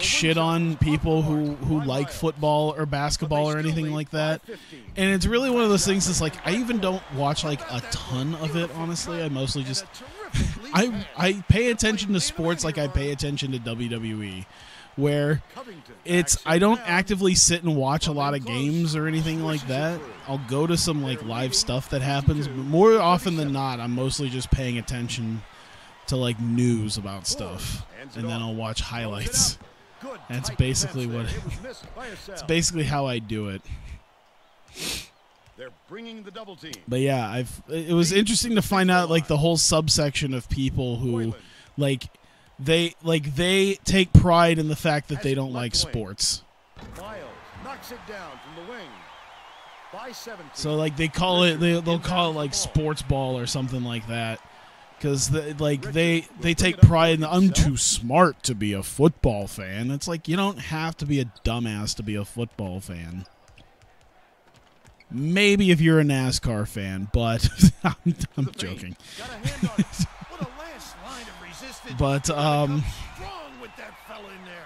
shit on people who like football or basketball or anything like that. And it's really one of those things that's like I even don't watch like a ton of it, honestly. I mostly just I pay attention to sports like I pay attention to WWE, where it's I don't actively sit and watch a lot of games or anything like that. I'll go to some like live stuff that happens, but more often than not I'm mostly just paying attention to like news about stuff, and then I'll watch highlights. That's basically what it's basically how I do it. They're bringing the double team. But yeah, it was interesting to find out like the whole subsection of people who they take pride in the fact that they don't like sports. Miles knocks it down from the wing. by 17. So like they'll call it like sports ball or something like that, because they take pride in I'm too smart to be a football fan. It's like you don't have to be a dumbass to be a football fan. Maybe if you're a NASCAR fan, but I'm joking. But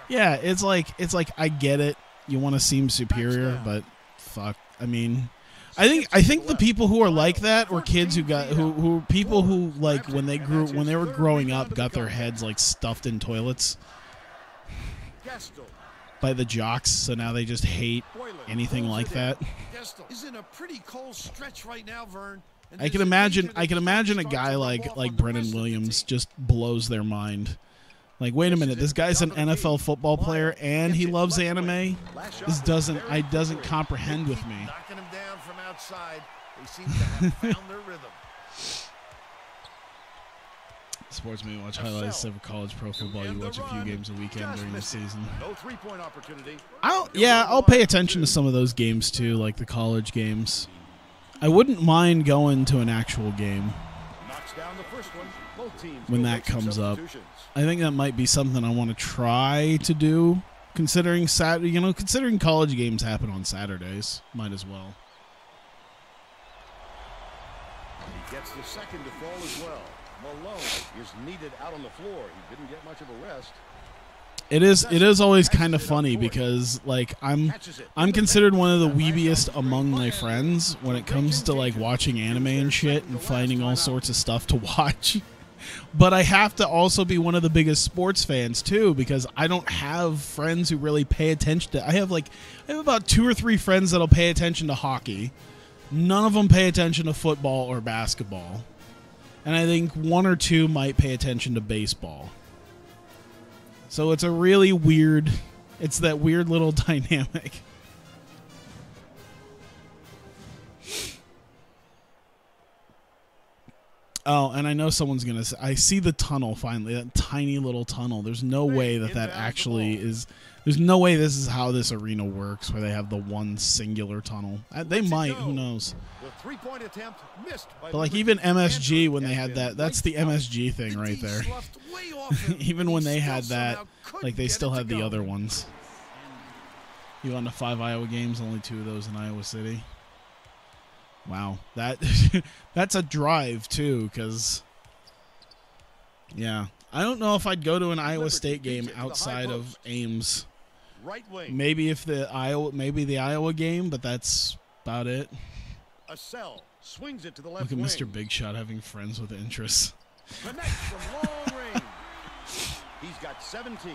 yeah, it's like I get it. You want to seem superior, but fuck. I mean, I think the people who are like that were kids who people who like when they were growing up got their heads like stuffed in toilets by the jocks, so now they just hate anything like that. Is in a pretty cold stretch right now, Vern. I can imagine a guy like Brennan Williams just blows their mind. Like, wait a minute, this guy's an NFL football player and he loves anime? This doesn't comprehend with me. Knocking him down from outside. They seem to have found their rhythm. Sports made me watch highlights of college pro football. You watch a few games a weekend during the season. No 3-point opportunity. I'll pay attention to some of those games too, like the college games. I wouldn't mind going to an actual game Knocks down the first one. Both teams when will that make some comes up. substitutions. I think that might be something I want to try to do, considering considering college games happen on Saturdays. Might as well. He gets the second to fall as well. Malone is needed out on the floor. He didn't get much of a rest. It is always kind of funny because like I'm considered one of the weebiest among my friends when it comes to like watching anime and shit and finding all sorts of stuff to watch. But I have to also be one of the biggest sports fans too, because I don't have friends who really pay attention to. I have about 2 or 3 friends that'll pay attention to hockey. None of them pay attention to football or basketball. And I think 1 or 2 might pay attention to baseball. So it's a really weird, it's that weird little dynamic. Oh, and I know someone's going to say, I see the tunnel finally, that tiny little tunnel. There's no way that actually is, there's no way this is how this arena works, where they have the one singular tunnel. They might, who knows. The 3-point attempt missed by But like even MSG, when they had that, that's the MSG thing right there. Even when they had that, like they still had the other ones. You won the 5 Iowa games, only 2 of those in Iowa City. Wow, that's a drive too, because yeah, I don't know if I'd go to an Iowa State game outside of Ames. Right wing. Maybe the Iowa game, but that's about it. A cell swings it to the left Look at wing. Mr. Big Shot having friends with interests. Connects from long range. He's got 17.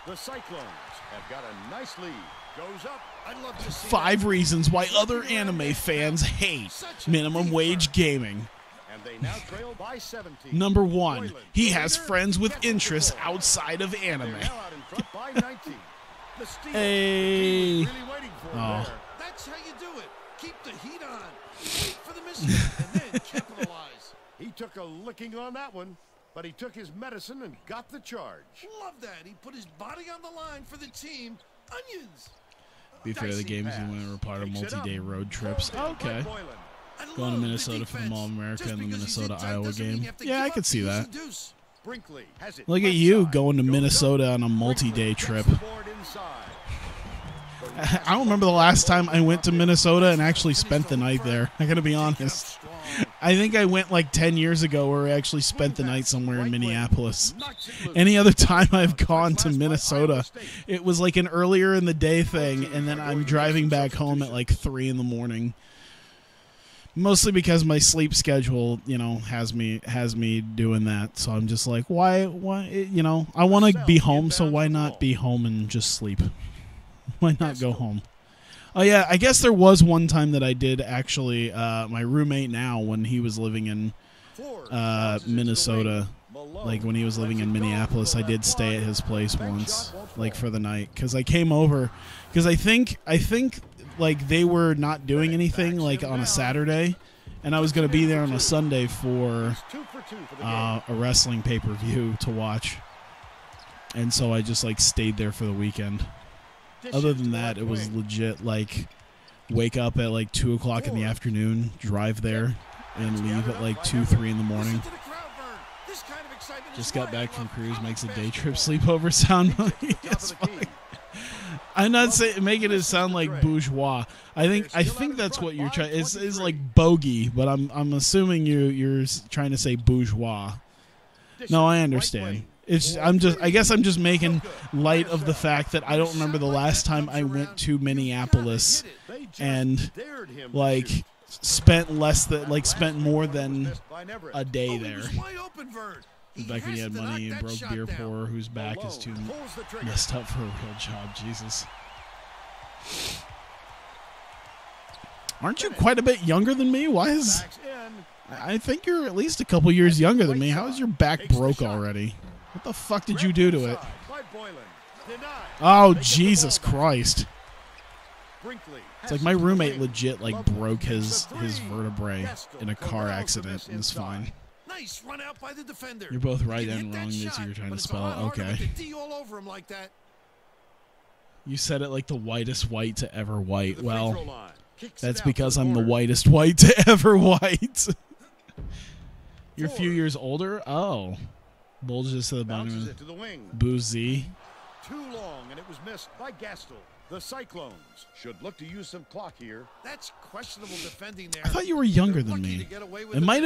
The Cyclones have got a nice lead. Goes up. I'd love to see 5 reasons why other anime fans hate minimum wage gaming. And they now trail by 17. Number 1, he has friends with interests outside of anime. They're now out in front by 19. The steal. Hey. The team was really waiting for him there. That's how you do it. Keep the heat on. Wait for the mistake and then capitalize. He took a licking on that one, but he took his medicine and got the charge. Love that. He put his body on the line for the team. Onions. Be fair, the games you win were part of multi-day road trips. Okay. Going to Minnesota for the Mall of America and the Minnesota-Iowa game. Yeah, I could see that. Look at you going to Minnesota on a multi-day trip. I don't remember the last time I went to Minnesota and actually spent the night there. I gotta be honest. I think I went like 10 years ago where I actually spent the night somewhere in Minneapolis. Any other time I've gone to Minnesota, it was like an earlier in the day thing, and then I'm driving back home at like 3 in the morning. Mostly because my sleep schedule, has me doing that. So I'm just like, why, I want to be home, so why not be home and just sleep? Why not go home? Oh, yeah, I guess there was one time that I did actually, my roommate now, when he was living in Minnesota, like when he was living in Minneapolis, I did stay at his place once, like for the night. Because I came over, because I think like they were not doing anything like on a Saturday, and I was going to be there on a Sunday for a wrestling pay-per-view to watch. And so I just like stayed there for the weekend. Other than that, it was legit like wake up at like 2 o'clock in the afternoon, drive there, and leave at like 2, 3 in the morning. Just got back from cruise, makes a day trip sleepover sound. Yes, I'm not saying making it sound like bourgeois. I think that's what you're trying. It's like bogey, but I'm assuming you're trying to say bourgeois. No, I understand. I guess I'm just making light of the fact that I don't remember the last time I went to Minneapolis and like spent more than a day there. Back when you had money and broke beer poor, whose back is too messed up for a real job. Jesus. Aren't you quite a bit younger than me? Why is... I think you're at least a couple years younger than me. How is your back broke already? What the fuck did you do to it? Oh, Jesus Christ. It's like my roommate legit like broke his vertebrae in a car accident and it's fine. Nice run out by the defender. You're both right and wrong. That's what you're trying to spell it. Okay. You said it like the whitest white to ever white. Well, that's because I'm the whitest white to ever white. You're a few years older? Oh. Bulges to the bottom. Boozy. Too long, and it was missed by Gastel. The Cyclones should look to use some clock here. That's questionable defending there. I thought you were younger than me. It might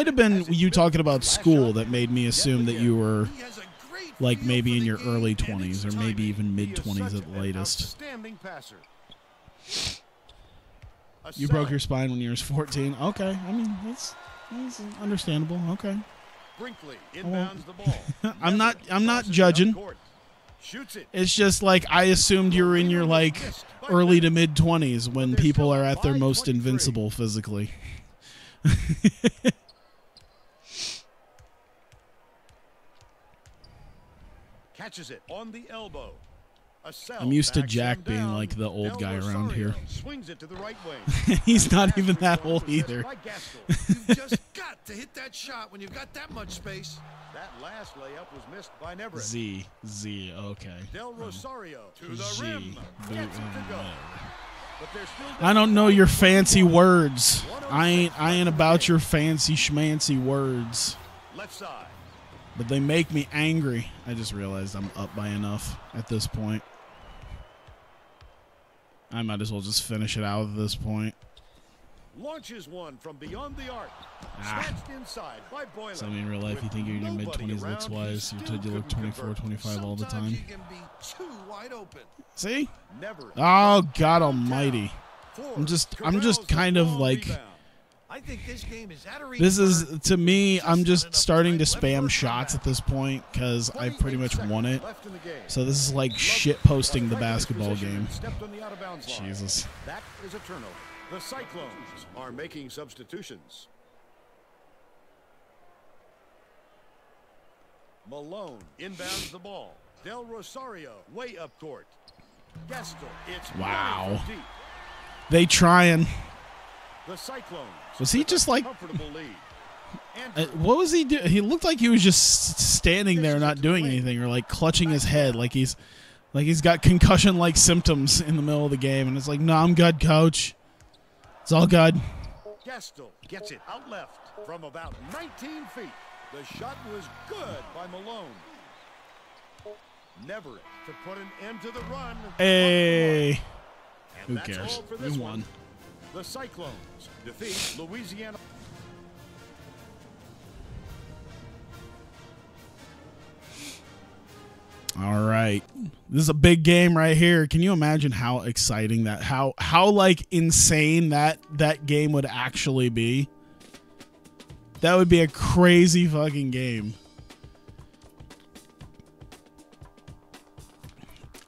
have been you talking about school that made me assume that you were like maybe in your early 20s or maybe even mid 20s at the latest. You broke your spine when you were 14. Okay, I mean that's understandable. Okay. Brinkley inbounds the ball. I'm not judging. It's just like I assumed you were in your like early to mid 20s when people are at their most invincible physically. Catches it on the elbow. I'm used to Jack being like the old guy around here. Swings it to the right wing. He's not even that old either. You've just got to hit that shot when you've got that much space. That last layup was missed by Neverett. Z, okay. Del Rosario to the rim. Gets it to go. I don't know your fancy words. I ain't about your fancy schmancy words. Left side. But they make me angry. I just realized I'm up by enough at this point. I might as well just finish it out at this point. Launches one from beyond the arc. Snatched inside by Boylan. So in real life, you think you're in your mid-20s looks-wise. You're told you look 24, 25 all the time. You can be too wide open. See? Oh, God almighty. I'm just kind of like... I think this game is out of reach. This is, to me, I'm just starting to spam shots at this point because I pretty much won it. So this is like shit posting the basketball game. Jesus. That is a turnover. The Cyclones are making substitutions. Malone inbounds the ball. Del Rosario way up court. Gastel, it's wow. They trying. The Cyclones. Was he just like... what was he doing? He looked like he was just standing there not doing anything or like clutching his head like he's got concussion-like symptoms in the middle of the game. And it's like, no, I'm good, coach. It's all good. Gastel gets it out left from about 19 feet. The shot was good by Malone. Never to put an end to the run. Hey. Who cares? We won. The Cyclones defeat Louisiana. All right. This is a big game right here. Can you imagine how exciting that, how like insane that game would actually be? That would be a crazy fucking game.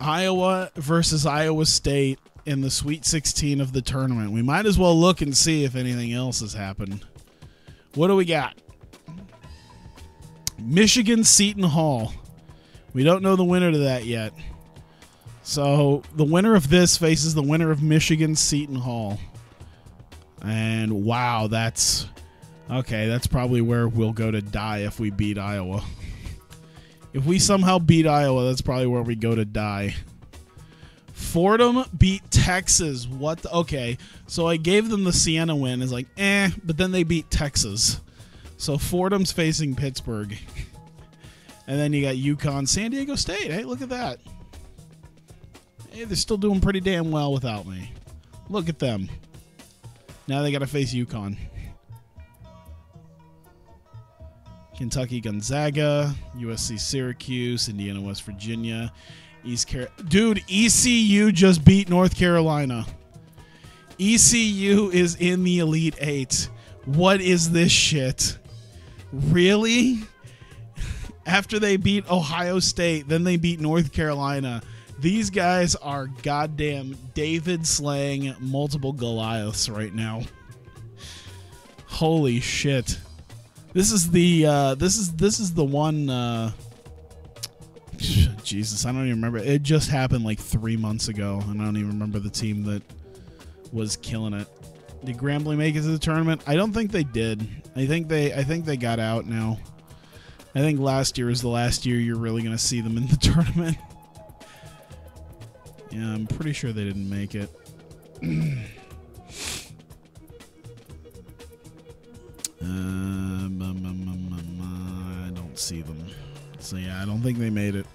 Iowa versus Iowa State in the Sweet 16 of the tournament. We might as well look and see if anything else has happened. What do we got? Michigan Seton Hall. We don't know the winner to that yet. So the winner of this faces the winner of Michigan Seton Hall. And wow, that's okay. That's probably where we'll go to die if we beat Iowa. If we somehow beat Iowa, that's probably where we go to die. Fordham beat Texas. What? Okay, so I gave them the Siena win. Is like, but then they beat Texas. So Fordham's facing Pittsburgh. And then you got UConn, San Diego State. Hey, look at that. Hey, they're still doing pretty damn well without me. Look at them. Now they got to face UConn. Kentucky, Gonzaga, USC, Syracuse, Indiana, West Virginia, East Carolina. Dude, ECU just beat North Carolina. ECU is in the Elite Eight. What is this shit? Really? After they beat Ohio State, then they beat North Carolina. These guys are goddamn David slaying multiple Goliaths right now. Holy shit. This is the this is the one Jesus, I don't even remember. It just happened like 3 months ago, and I don't even remember the team that was killing it. Did Grambling make it to the tournament? I don't think they did. I think they got out now. I think last year is the last year you're really going to see them in the tournament. Yeah, I'm pretty sure they didn't make it. I don't see them. So yeah, I don't think they made it.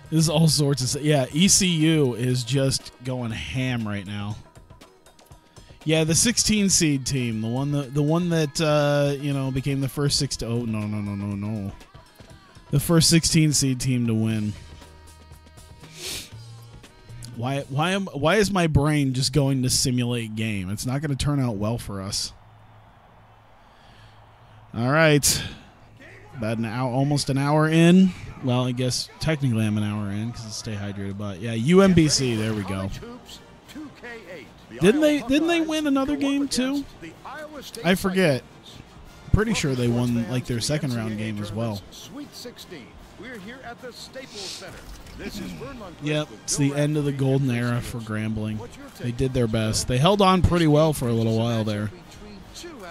This is all sorts of... Yeah, ECU is just going ham right now. Yeah, the 16 seed team, the one that you know, became the first 16. Oh no. The first 16 seed team to win. Why is my brain just going to simulate game? It's not going to turn out well for us. All right. About an hour, almost an hour in. Well, I guess technically I'm an hour in because I stay hydrated. But yeah, UMBC. There we go. Didn't they win another game too? I forget. Pretty sure they won like their second round game as well. Sweet 16. We're here at the Staples Center. This is yep, it's the end of the golden era for Grambling. They did their best. They held on pretty well for a little while there,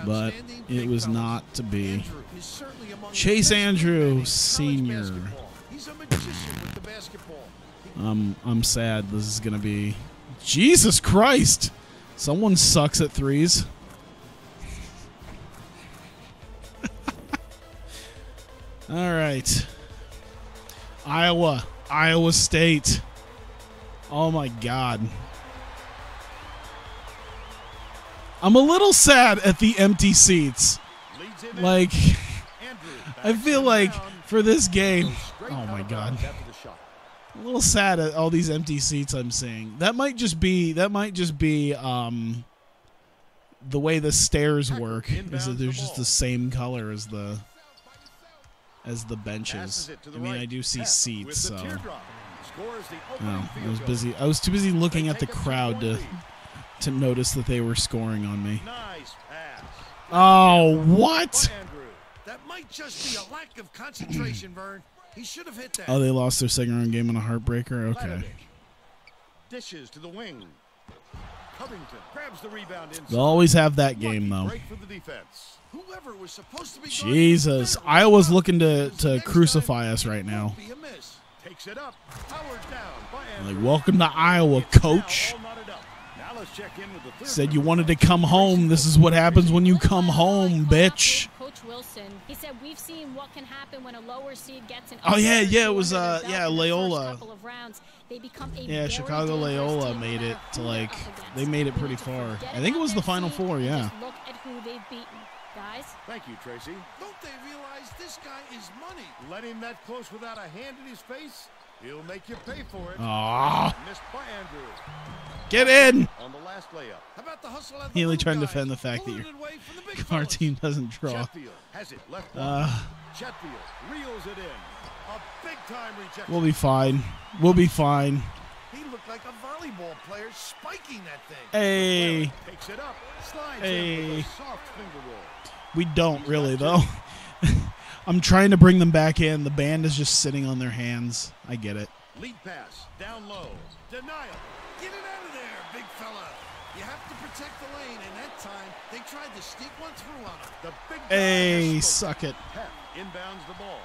but it was not to be. Chase Andrew Sr. I'm sad. This is gonna be. Jesus Christ! Someone sucks at threes. All right. Iowa State. Oh my God. I'm a little sad at the empty seats. Like, I feel like for this game, oh my God. A little sad at all these empty seats I'm seeing. That might just be the way the stairs work, is that there's just the same color as the benches. I mean, I do see seats, so. Oh, I was too busy looking at the crowd to notice that they were scoring on me. Oh, what? That might just be a lack of concentration, Vern. He should have hit that. Oh, they lost their second round game on a heartbreaker? Okay. Dishes to the wing. Covington grabs the rebound inside. They'll always have that game, though. Break for the defense. Whoever was supposed to be Jesus. Iowa's looking to crucify us right now. Takes it up. Powered down by Like, welcome to Iowa, coach. Now let's check in with the third. Said you wanted to come home. This is what happens when you come home, bitch. Coach Wilson, he said we've seen what can happen when a lower seed gets an. Oh yeah, it was Loyola. Yeah, Chicago Loyola made it to like they made it pretty far. I think it was the Final Four. Yeah. Look at who they've beaten, guys. Thank you, Tracy. Don't they realize this guy is money? Let him that close without a hand in his face. He'll make you pay for it. Aww. Missed by Andrew. Get in. On the last layup. How about the hustle at the Healy little trying to guys? defend the fact that Pulling it away from the big our fellas. team doesn't draw. Chetfield has it left block. Chetfield reels it in. A big time rejection. We'll be fine. We'll be fine. He looked like a volleyball player spiking that thing. Hey. Takes it up. Slides Hey. in with a soft finger roll. We don't really though. I'm trying to bring them back in. The band is just sitting on their hands. I get it. Lead pass. Down low. Denial. Get it out of there, big fella. You have to protect the lane, and that time they tried to sneak one through on him. The big guy Hey, has suck it. Pep inbounds the ball.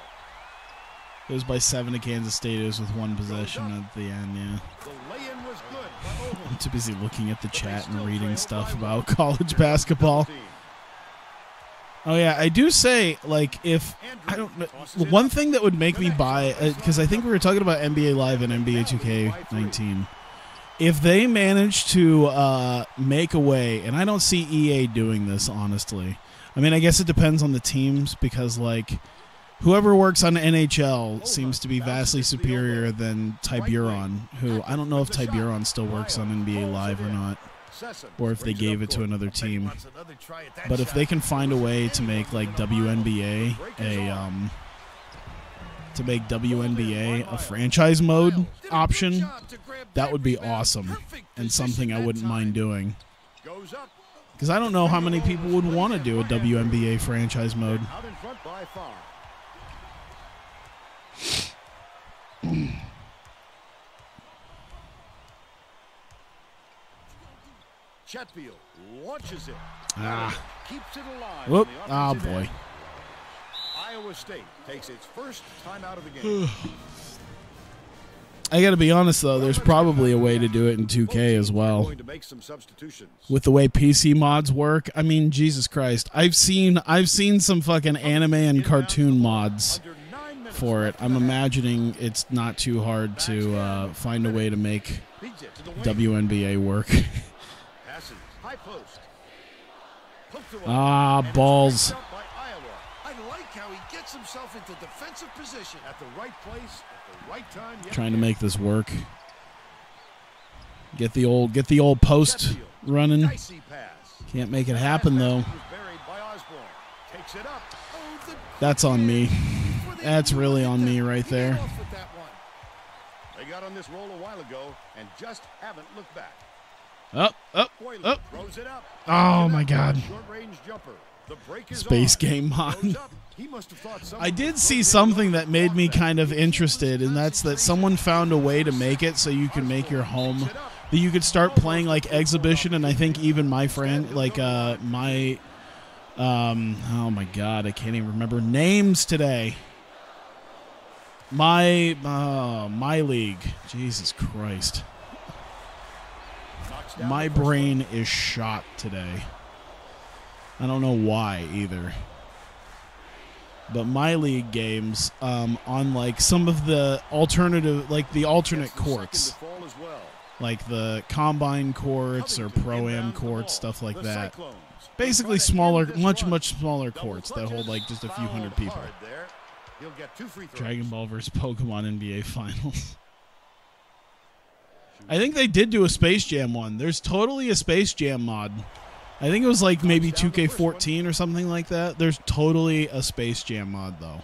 Goes by 7 to Kansas State. It was with 1 possession at the end, yeah. The lay-in was good by Oval. I'm too busy looking at the chat and reading stuff about college basketball. Oh, yeah, I do say, like, if, I don't know, one thing that would make me buy, because I think we were talking about NBA Live and NBA 2K19, if they manage to make a way, and I don't see EA doing this, honestly. I mean, I guess it depends on the teams, because, like, whoever works on NHL seems to be vastly superior than Tiburon, who, I don't know if Tiburon still works on NBA Live or not, or if they gave it to another team. But if they can find a way to make like WNBA a franchise mode option, that would be awesome and something I wouldn't mind doing. Because I don't know how many people would want to do a WNBA franchise mode. Out in front by far. Chatfield launches it. Keeps it alive. Whoop. On the Oh, offensive boy. end. Iowa State takes its first time out of the game. I got to be honest, though, there's probably a way to do it in 2K as well. Going to make some substitutions. With the way PC mods work, I mean, Jesus Christ. I've seen some fucking anime and cartoon mods Under 9 minutes for it. left in I'm the half. imagining it's not too hard to find a way to make Feeds it to the wing. WNBA work. Passes. High post. Hooked away. Ah, And it's balls. picked up by Iowa. I like how he gets himself into defensive position. At the right place, at the right time. yet Trying to again. make this work. Get the old post Chatfield. running. Dicey pass. Can't make it happen, though. Was buried by Osborne. Takes it up. Oh, the That's on me. before they That's knew really it, on me right he there. got off with that one. They got on this roll a while ago and just haven't looked back. Up. Boylan Oh. throws it up. Oh, my God. Short-range jumper. The break is Space on. game mod. Goes up. He must have thought someone I did was see rotating something over that the made me block kind of interested, and that's that someone found a way to make it so you can make your home, that you could start playing like exhibition, and I think even my friend, like oh my God, I can't even remember names today. My league, Jesus Christ, Knocks down my the first brain is shot today. I don't know why either. But my league games, on like some of the alternative, like the alternate Gets the second courts, to fall as well. like the combine courts or Covington pro-am inbounds the courts, ball. stuff like The that. Cyclones. Basically They try to smaller, end this much run. smaller Double courts that hold clutches, like just a few fouled hundred people. hard there. He'll get 2 free throws. Dragon Ball vs. Pokemon NBA Finals. I think they did do a Space Jam one. There's totally a Space Jam mod. I think it was like maybe 2K14 or something like that. There's totally a Space Jam mod, though.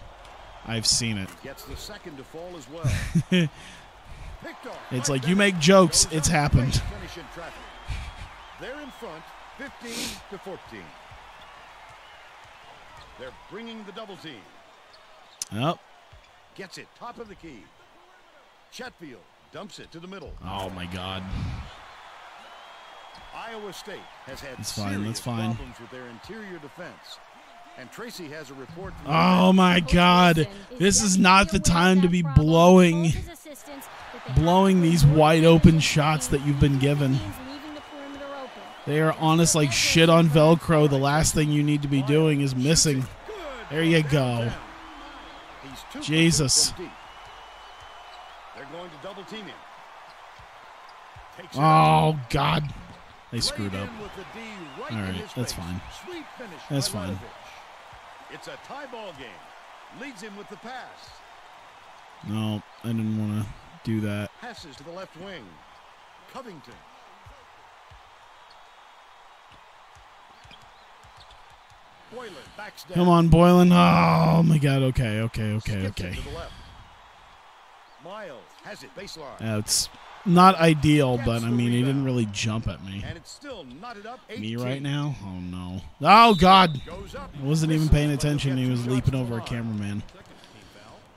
I've seen it. Gets the second to fall as well. Picked off It's by like, you Bennett. make jokes, Goes it's up, happened. finish in traffic. They're in front, 15 to 14. They're bringing the double team. Oh, Gets it, top of the key. Chatfield dumps it to the middle. oh my God. Iowa State has had That's fine, serious that's fine. problems with their interior defense. And Tracy has a report from Oh my God. This is not the time to be blowing these wide open shots that you've been given. They are honest like shit on Velcro. The last thing you need to be doing is missing. Good. There you go. He's 2 for 2 Jesus. from deep. They're going to double team him. Takes it up. Oh God. They screwed Right up. in with the D right All in right, his that's face. fine. Sweet finish That's by fine. Latovich. It's a tie ball game. Leads him with the pass. No, I didn't want to do that. Passes to the left wing. Covington. Boylan backs down. Come on, Boylan. Oh my God. Okay. Skips it Okay. to the left. Miles has it baseline. It's not ideal, but I mean, he didn't really jump at me. And it's still knotted up. Me 18. right now? Oh no. Oh God. Goes up. I wasn't even Misses, paying but he'll attention. get He 2 was shots leaping from over a the line. cameraman.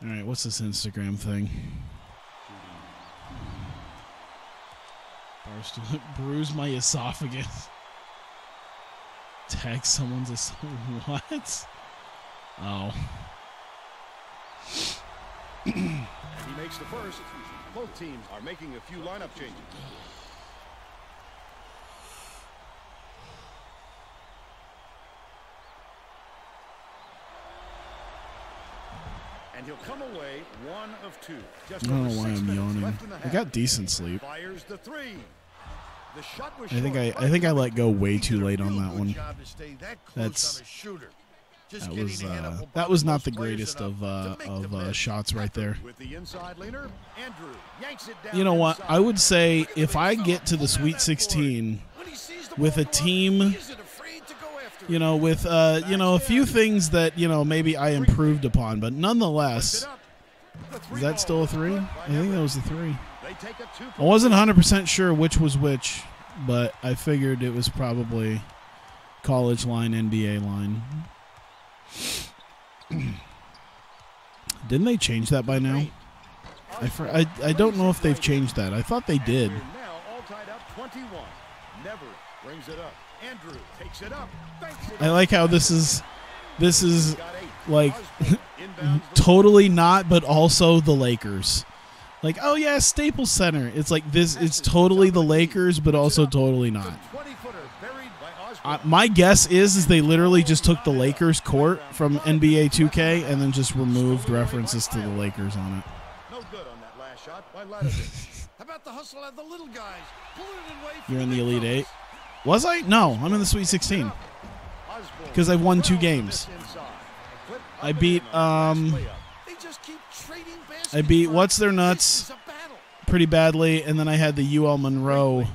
All right, what's this Instagram thing? Barstool bruise my esophagus. Tag someone's what? Oh. And he makes the first. Both teams are making a few lineup changes. And he'll come away 1 of 2. Just I don't over know why 6 I'm minutes yawning. left in the I half. got decent sleep. Fires the 3. The shot was I think short. I think I let go way too late on Real that good one. job to stay that close That's- on a shooter. Just That getting was the hand up above that was not most the players greatest enough to make the miss. shots right there. With the inside leaner, Andrew yanks it down. You know what? inside. I would say if I get to the Sweet 16 When he sees the with ball a go up, team, he isn't afraid to go after you it. know, with a few things that maybe I improved upon, but nonetheless, is that still a 3? I think that was a 3. They take a 2. I wasn't 100% sure which was which, but I figured it was probably college line, NBA line. Didn't they change that by now? I don't know if they've changed that. I thought they did. Now all tied up 21. Never brings it up. Andrew takes it up. Banks it I like how this is Got 8. like Osborne inbounds the totally not, but also the Lakers. Like, oh yeah, Staples Center. It's like this. It's totally the Lakers, but also totally not. 20-footer buried by Osborne. My guess is they literally just took the Lakers court from NBA 2K and then just removed references to the Lakers on it. No good on that last shot by Ladovich. How about the hustle of the little guys? Pulling it away from You're in the big Elite fellas. 8. Was I? No, I'm in the Sweet 16 Osborne because I've won 2 throws games. this inside. A clip up I and beat in on the last layup. They just keep trading baskets I beat for- What's Their This Nuts is a battle. pretty badly, and then I had the UL Monroe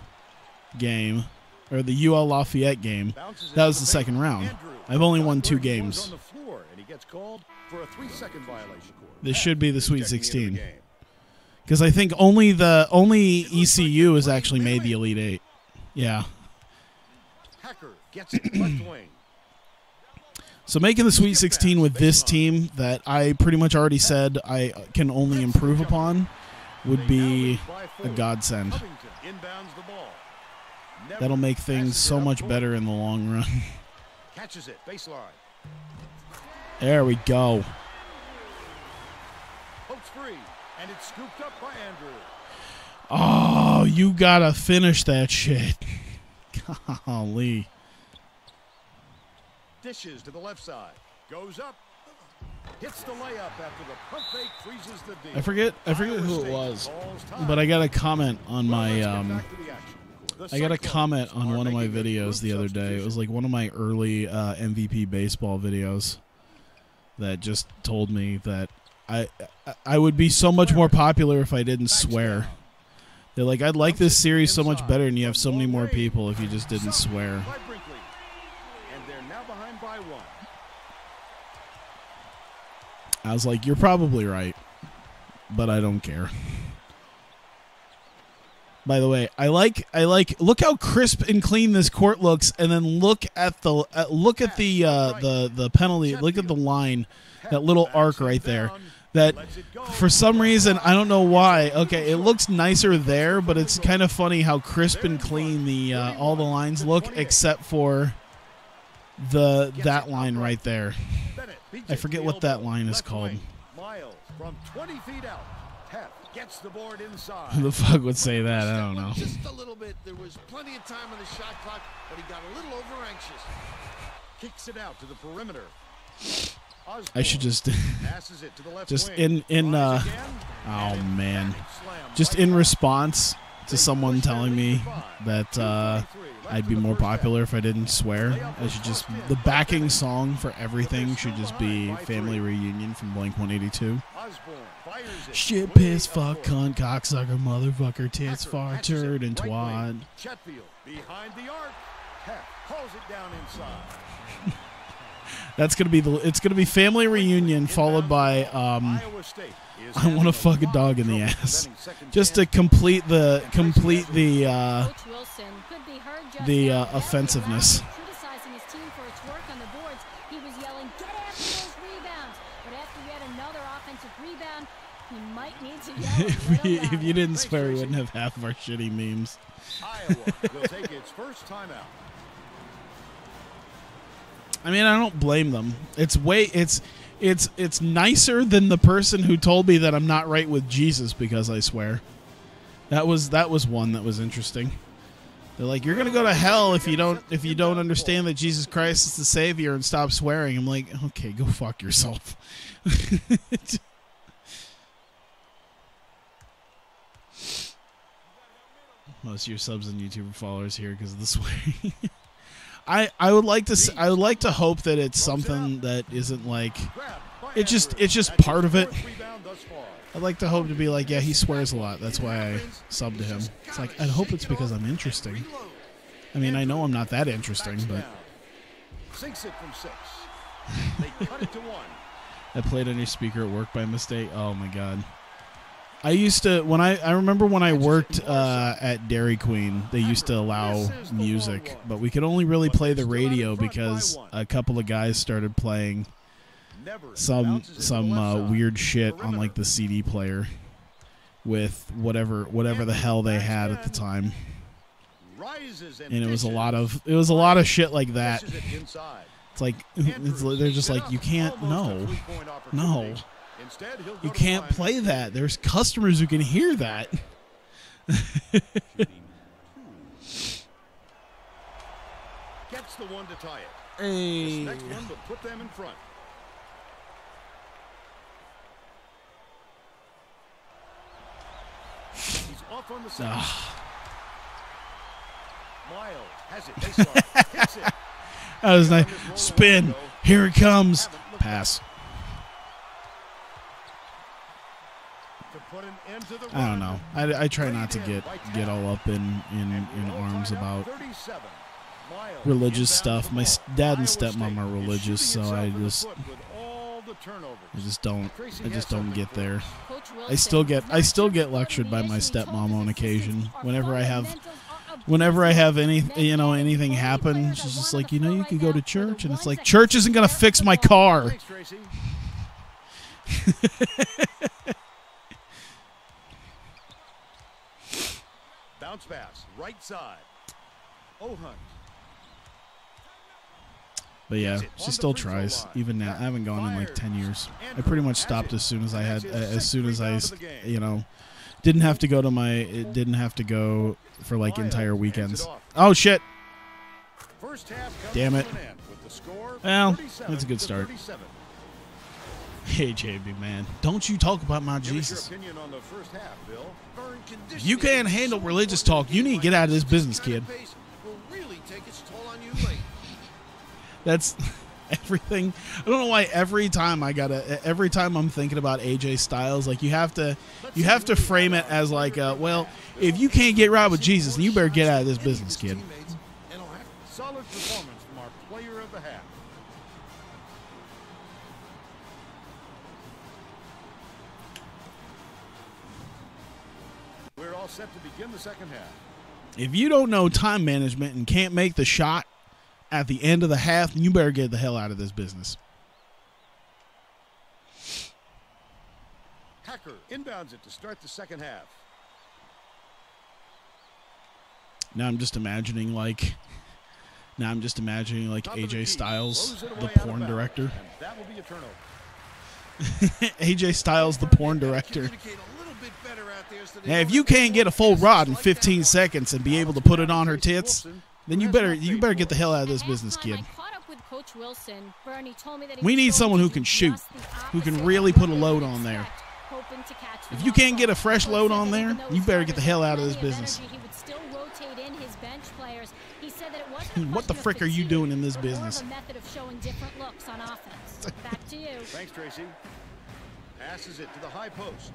game or the UL Lafayette game. Bounces That into was the paint. second round. Andrew I've only won got 2 where he was games. on the floor, and he gets called for a 3-second violation. This should be the Sweet Checking into the 16 game. because I think only ECU has actually made the Elite 8. Yeah. Hacker gets it left wing. So making the Sweet 16 with this team that I pretty much already said I can only improve upon would be a godsend. Covington inbounds the ball. Never That'll make things passes it so up much court. better in the long run. Catches it baseline. There we go. Pokes free, and it's scooped up by Andrew. Oh, you gotta finish that shit. Golly. Dishes to the left side. Goes up. Hits the layup after the pump fake freezes the D. I forget who it was, but I got a comment on my I got a comment on one of my videos the other day. It was like one of my early MVP baseball videos that just told me that I would be so much more popular if I didn't swear. They're like, I'd like this series so much better, and you have so many more people if you just didn't swear. By Brinkley. And they're now behind by 1. I was like, you're probably right, but I don't care. By the way, I like look how crisp and clean this court looks, and then look at the penalty. Look at the line, that little arc right there. That for some reason, I don't know why. Okay, it looks nicer there, but it's kind of funny how crisp and clean the all the lines look, except for that line right there. I forget what that line is called. Miles from 20 feet out. Pep gets the board inside. Who the fuck would say that? I don't know. Just a little bit. There was plenty of time on the shot clock, but he got a little over anxious. Kicks it out to the perimeter. Osborne I should just passes it to the left just wing. in Fires again, oh and an man, emphatic slam just by in Pep. response to someone telling me that I'd be more popular if I didn't swear. I should just the backing song for everything should just be Family Reunion from Blink-182. Osborne fires it Shit, way piss, up fuck, court. cunt, cocksucker, motherfucker, tits, Hacker fart, catches it turd, and right twat. wing. Chetfield behind the arc. Pep calls it down inside. That's gonna be it's gonna be Family Reunion followed by Iowa State is I want to having fuck a lot dog of in the trouble ass, preventing second just to chance. complete the Coach Wilson could be heard just the, now, very offensiveness. loudly criticizing his team for its work on the boards. He was yelling, "Get after those rebounds!" But after yet another offensive rebound, he might need to yell a little if you didn't Thanks, swear, we Tracy. wouldn't have half of our shitty memes. Iowa will take its first timeout. I mean, I don't blame them. It's it's nicer than the person who told me that I'm not right with Jesus because I swear. That was one that was interesting. They're like, you're gonna go to hell if you don't understand that Jesus Christ is the Savior and stop swearing. I'm like, okay, go fuck yourself. Most of your subs and YouTuber followers here because of the swearing. I would like to hope that it's something that isn't like it's just part of it. I'd like to hope to be like, yeah, he swears a lot. That's why I sub to him. It's like, I'd hope it's because I'm interesting. I mean, I know I'm not that interesting, but Sinks it from 6. They cut it to 1. I played on your speaker at work by mistake. Oh my god. I used to I remember when I worked at Dairy Queen, they used to allow music, but we could only really play the radio because a couple of guys started playing some weird shit on like the CD player with whatever the hell they had at the time. And it was a lot of shit like that. It's like they're just like, you can't, no. You can't play that. There's customers who can hear that. Gets the one to tie it. Hey. This next one will put them in front. He's off on the second. Miles has it. Baseline. Hits it. That was nice. Spin. Here it comes. Pass. I don't know. I try not to get all up in arms about religious stuff. My dad and stepmom are religious, so I just don't get there. I still get lectured by my stepmom on occasion. Whenever I have anything happen, she's just like, you could go to church, and it's like, church isn't gonna fix my car. Bounce pass, right side. Hunt. But yeah, she still tries. Even now, I haven't gone in like 10 years. I pretty much stopped as soon as I didn't have to go for like entire weekends. Oh shit! Damn it! Well, that's a good start. Hey JB, man, don't you talk about my Jesus. If you can't handle religious talk, you need to get out of this business, kid. That's everything. I don't know why every time I'm thinking about AJ Styles, like you have to frame it as like, well, if you can't get right with Jesus, then you better get out of this business, kid. Solid performance from our player of the half. We're all set to begin the second half. If you don't know time management and can't make the shot at the end of the half, then you better get the hell out of this business. Hacker inbounds it to start the second half. Now I'm just imagining like AJ Styles, the porn director. That will be a turnover. AJ Styles, the porn director. Now, if you can't get a full rod in 15 seconds and be able to put it on her tits, then you better get the hell out of this business, kid. We need someone who can shoot, who can really put a load on there. If you can't get a fresh load on there, you better get the hell out of this business. What the frick are you doing in this business? Back to you. Thanks, Tracy. Passes it to the high post.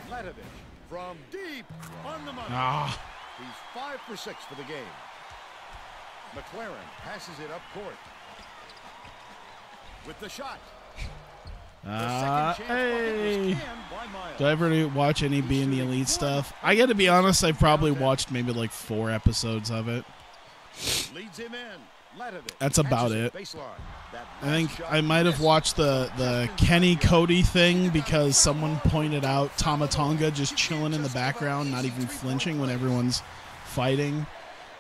Ledovich from deep on the money. He's 5 for 6 for the game. McLaren passes it up court. With the shot. Hey. Do I ever watch any Being the Elite stuff? I got to be honest, I've probably watched maybe like 4 episodes of it. Leads him in. That's about it. I think I might have watched the Kenny Cody thing because someone pointed out Tama Tonga just chilling in the background, not even flinching when everyone's fighting.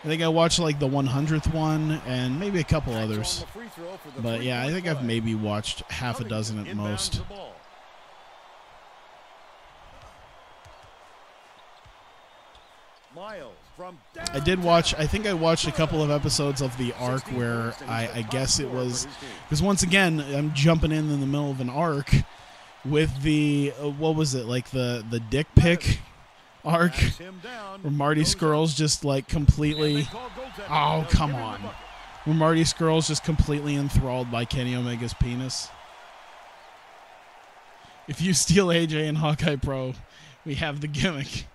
I think I watched like the 100th one and maybe a couple others. But yeah, I think I've maybe watched half a dozen at most. I did watch, I think I watched a couple of episodes of the arc where I guess it was, because once again, I'm jumping in the middle of an arc with the, what was it, like the dick pic arc where Marty Skrull's just like completely, oh, come on. Where Marty Skrull's just completely enthralled by Kenny Omega's penis. If you steal AJ and Hawkeye Pro, we have the gimmick.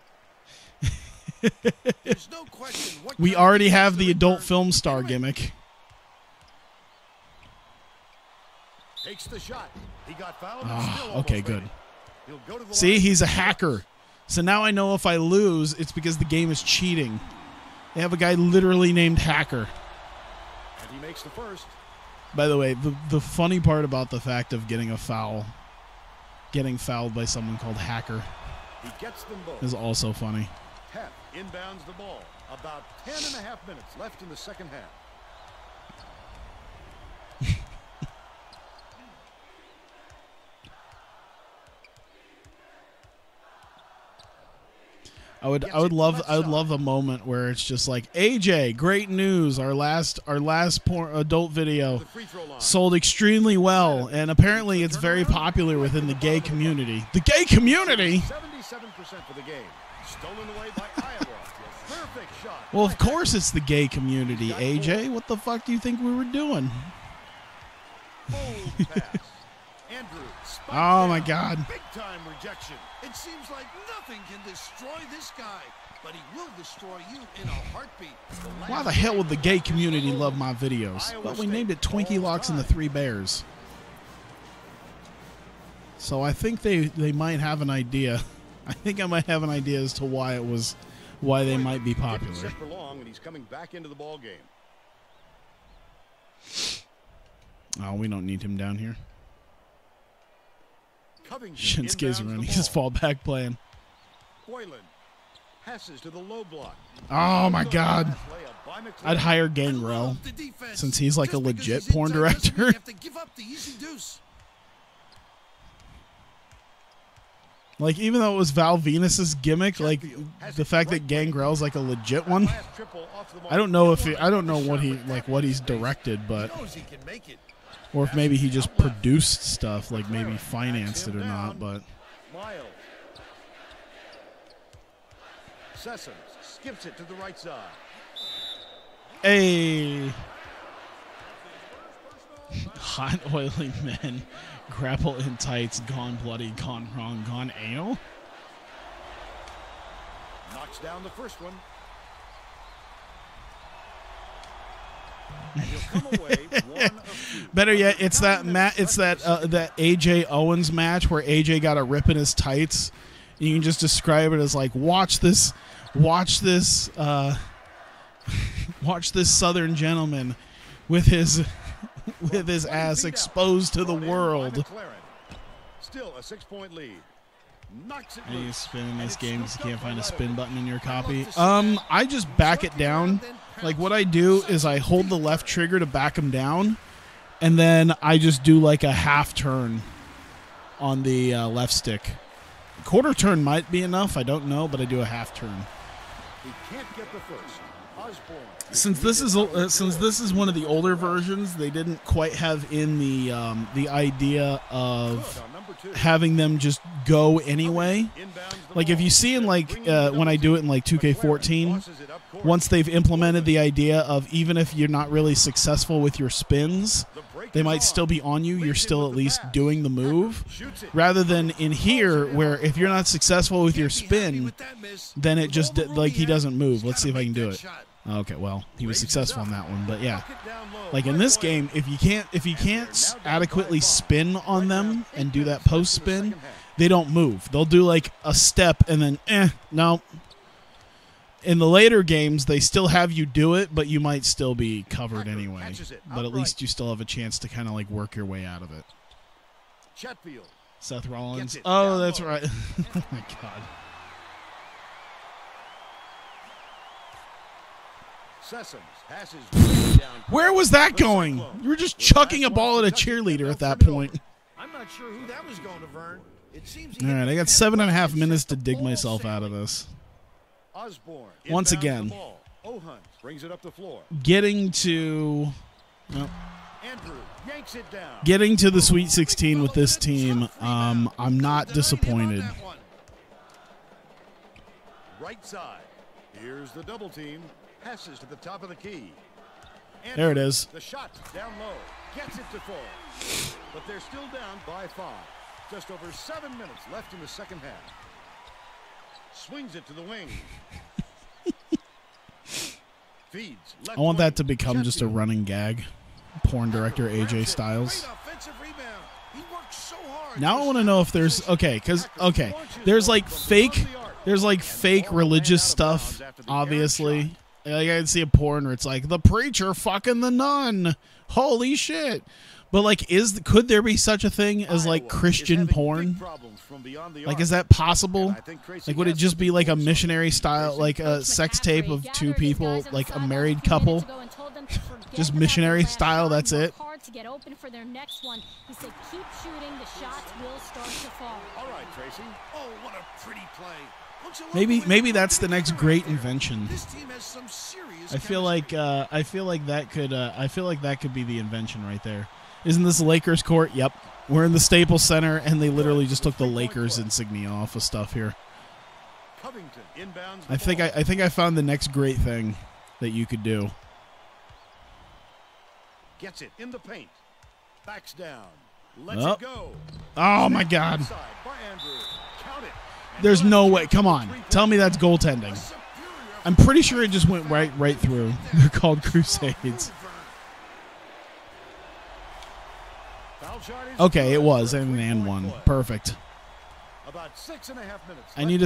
There's no question what We already have the adult film star gimmick. Takes the shot. He got fouled. Okay, good. See, he's a hacker. So now I know if I lose, it's because the game is cheating. They have a guy literally named Hacker. And he makes the first. By the way, the funny part about the fact of getting fouled by someone called Hacker He gets them both. is also funny. Hep inbounds the ball. About 10.5 minutes left in the second half. I would love a moment where it's just like, AJ, great news, our last adult video sold extremely well, and apparently it's very popular within the gay community. The gay community? 77% for the game. Stolen away by Iowa. Perfect shot. Well, of course it's the gay community, AJ. What the fuck do you think we were doing? Bold pass. Andrew, oh my God. Big time rejection. It seems like nothing can destroy this guy, but he will destroy you in a heartbeat. Why the hell would the gay community love my videos? Well, we named it Twinkie Locks and the Three Bears. So I think they might have an idea. I think I might have an idea as to why they might be popular. Set for long, and he's coming back into the ball game. Oh, we don't need him down here. Covington Shinsuke's inbounds running the his ball. fallback plan. Boylan passes to the low block. Oh my God. I'd hire Gangrel since he's like a legit porn director. Like, even though it was Val Venus's gimmick, like the fact that Gangrel's like a legit one, I don't know what he's directed, but or if maybe he just produced stuff, like maybe financed it or not, but Miles. Sessions skips it to the right side. hey, hot oily men grapple in tights, gone bloody, gone wrong, gone anal. Knocks down the first one. And he'll come away one of two. Better yet, it's that that AJ Owens match where AJ got a rip in his tights. You can just describe it as like, watch this Southern gentleman with his ass exposed to the world. Still a 6-point lead. Knocks it Are you loose. spinning this game because you can't find a spin button in your copy? I just back it down. Like, what I do is I hold the left trigger to back him down, and then I just do like a half turn on the left stick. Quarter turn might be enough. I don't know, but I do a half turn. He can't get the first. Osborne. Since this is one of the older versions, they didn't quite have in the idea of having them just go anyway. Like, if you see in like when I do it in like 2K14, once they've implemented the idea of even if you're not really successful with your spins, they might still be on you. You're still at least doing the move, rather than in here where if you're not successful with your spin, then it just like he doesn't move. Let's see if I can do it. Okay, well, he was successful in that one, but yeah, like in this game, if you can't adequately spin on them and do that post spin, they don't move. They'll do like a step and then no. In the later games, they still have you do it, but you might still be covered anyway. But at least you still have a chance to kind of like work your way out of it. Chatfield. Seth Rollins. Oh, that's right. Oh my God. Sessoms passes way down. Where was that going? You were just chucking a ball at a cheerleader at that point. I'm not sure who that was going to, Vern. It seems All right, I got 7.5 minutes to dig myself out of this. Osborne Once inbounds again. the ball. Ohunt brings it up the floor. Getting to Andrew yanks it down. getting to the Sweet 16 with this team, I'm not disappointed. Right side. Here's the double team. Passes to the top of the key. There it is. The shot down low. Gets it to fall. But they're still down by 5. Just over 7 minutes left in the second half. Swings it to the wing. Feeds. I want that to become just a running gag. Porn director AJ Styles. Now I want to know if there's there's like fake religious stuff, obviously. Like I can see a porn where it's like the preacher fucking the nun. Holy shit. But like could there be such a thing as like Christian porn? Like is that possible? Like would it just be like a missionary style, like a sex tape of two people, like a married couple? Just missionary style, that's it. To get open for their next one. He said, keep shooting, the shots will start to fall. All right, Tracy. Oh, what a pretty play. Maybe that's the next great invention. This team has some serious I feel like that could be the invention right there. Isn't this the Lakers court? Yep. We're in the Staples Center, and they literally just took the Lakers insignia off of stuff here. Covington inbounds. I think I found the next great thing that you could do. Gets it in the paint. Backs down. Lets Oh. it go. Oh my God. Inside by Andrew. Count it. There's no way. Come on. Tell me that's goaltending. I'm pretty sure it just went right through. They're called Crusades. Foul shot is Okay, good it was for a and three-point one. play. Perfect. About 6.5 minutes. I need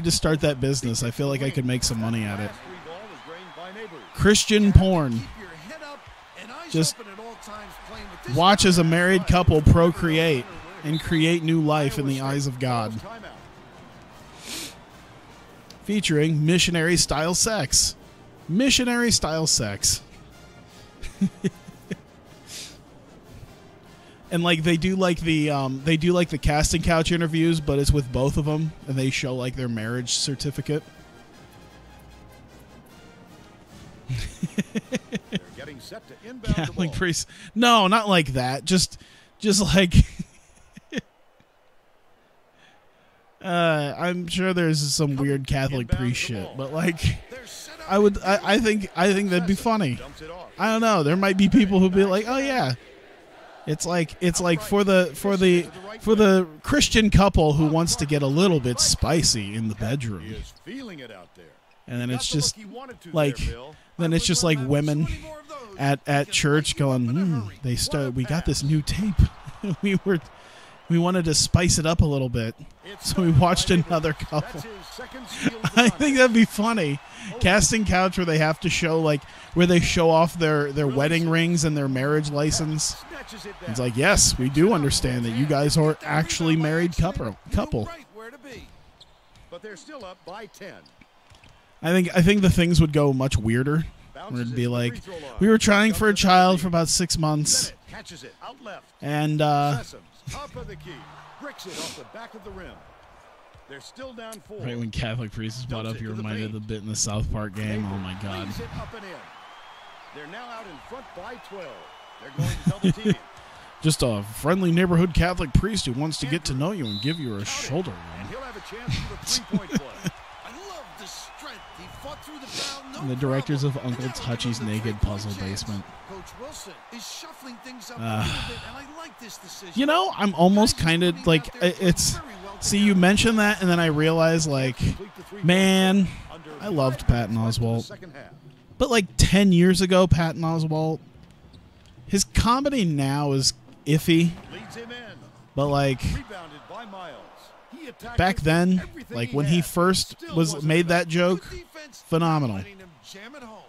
to start that business. I feel like I could make some money at it. Christian porn. Just watch as a married couple procreate and create new life in the eyes of God. Featuring missionary style sex. Missionary style sex. And like they do like the casting couch interviews, but it's with both of them, and they show like their marriage certificate. They're getting set to inbound the Catholic ball. priest. No, not like that. Just like I'm sure there's some weird Catholic priest shit, but like I think that'd be funny. I don't know. There might be people who'd be like, "Oh yeah." It's like for the Christian couple who wants to get a little bit spicy in the bedroom. He is feeling it out there. And then it's Got the just look he wanted to like there, Bill. then it's just like women at church going, we got this new tape. we wanted to spice it up a little bit. So we watched another couple. That's his second steal of the I night. think that'd be funny. Casting couch where they have to show where they show off their wedding rings and their marriage license. Snatches it down. It's like, yes, we do understand that you guys are actually married couple. Right where to be. But they're still up by 10. I think the things would go much weirder. Where it'd be like, we were trying for a child for about 6 months, Bennett catches it out left. and Sessoms, top of the key, bricks it off the back of the rim. They're still down 4. right when Catholic priest is brought up, you reminded of the bit in the South Park game. Oh my God! Lays it up and in. They're now out in front by 12. They're going to double team. Just a friendly neighborhood Catholic priest who wants to get to know you and give you a shoulder And rub. he'll have a chance for the three-point play. I love the strength. He fought through the foul. No And the directors problem. of Uncle And now he Touchy's goes the Naked three-point Puzzle chance. Basement. Coach Wilson is shuffling things up a little bit, and I like this decision. You know, I'm almost kind of like it's. See, you mentioned that, and then I realized, like, man, I loved Patton Oswalt. But like 10 years ago, Patton Oswalt, his comedy now is iffy. Leads him in. But like Rebounded by Miles. He attacked back it with then, everything like when he had. first Still was wasn't made enough. that joke, Good defense, phenomenal. letting him jam it home.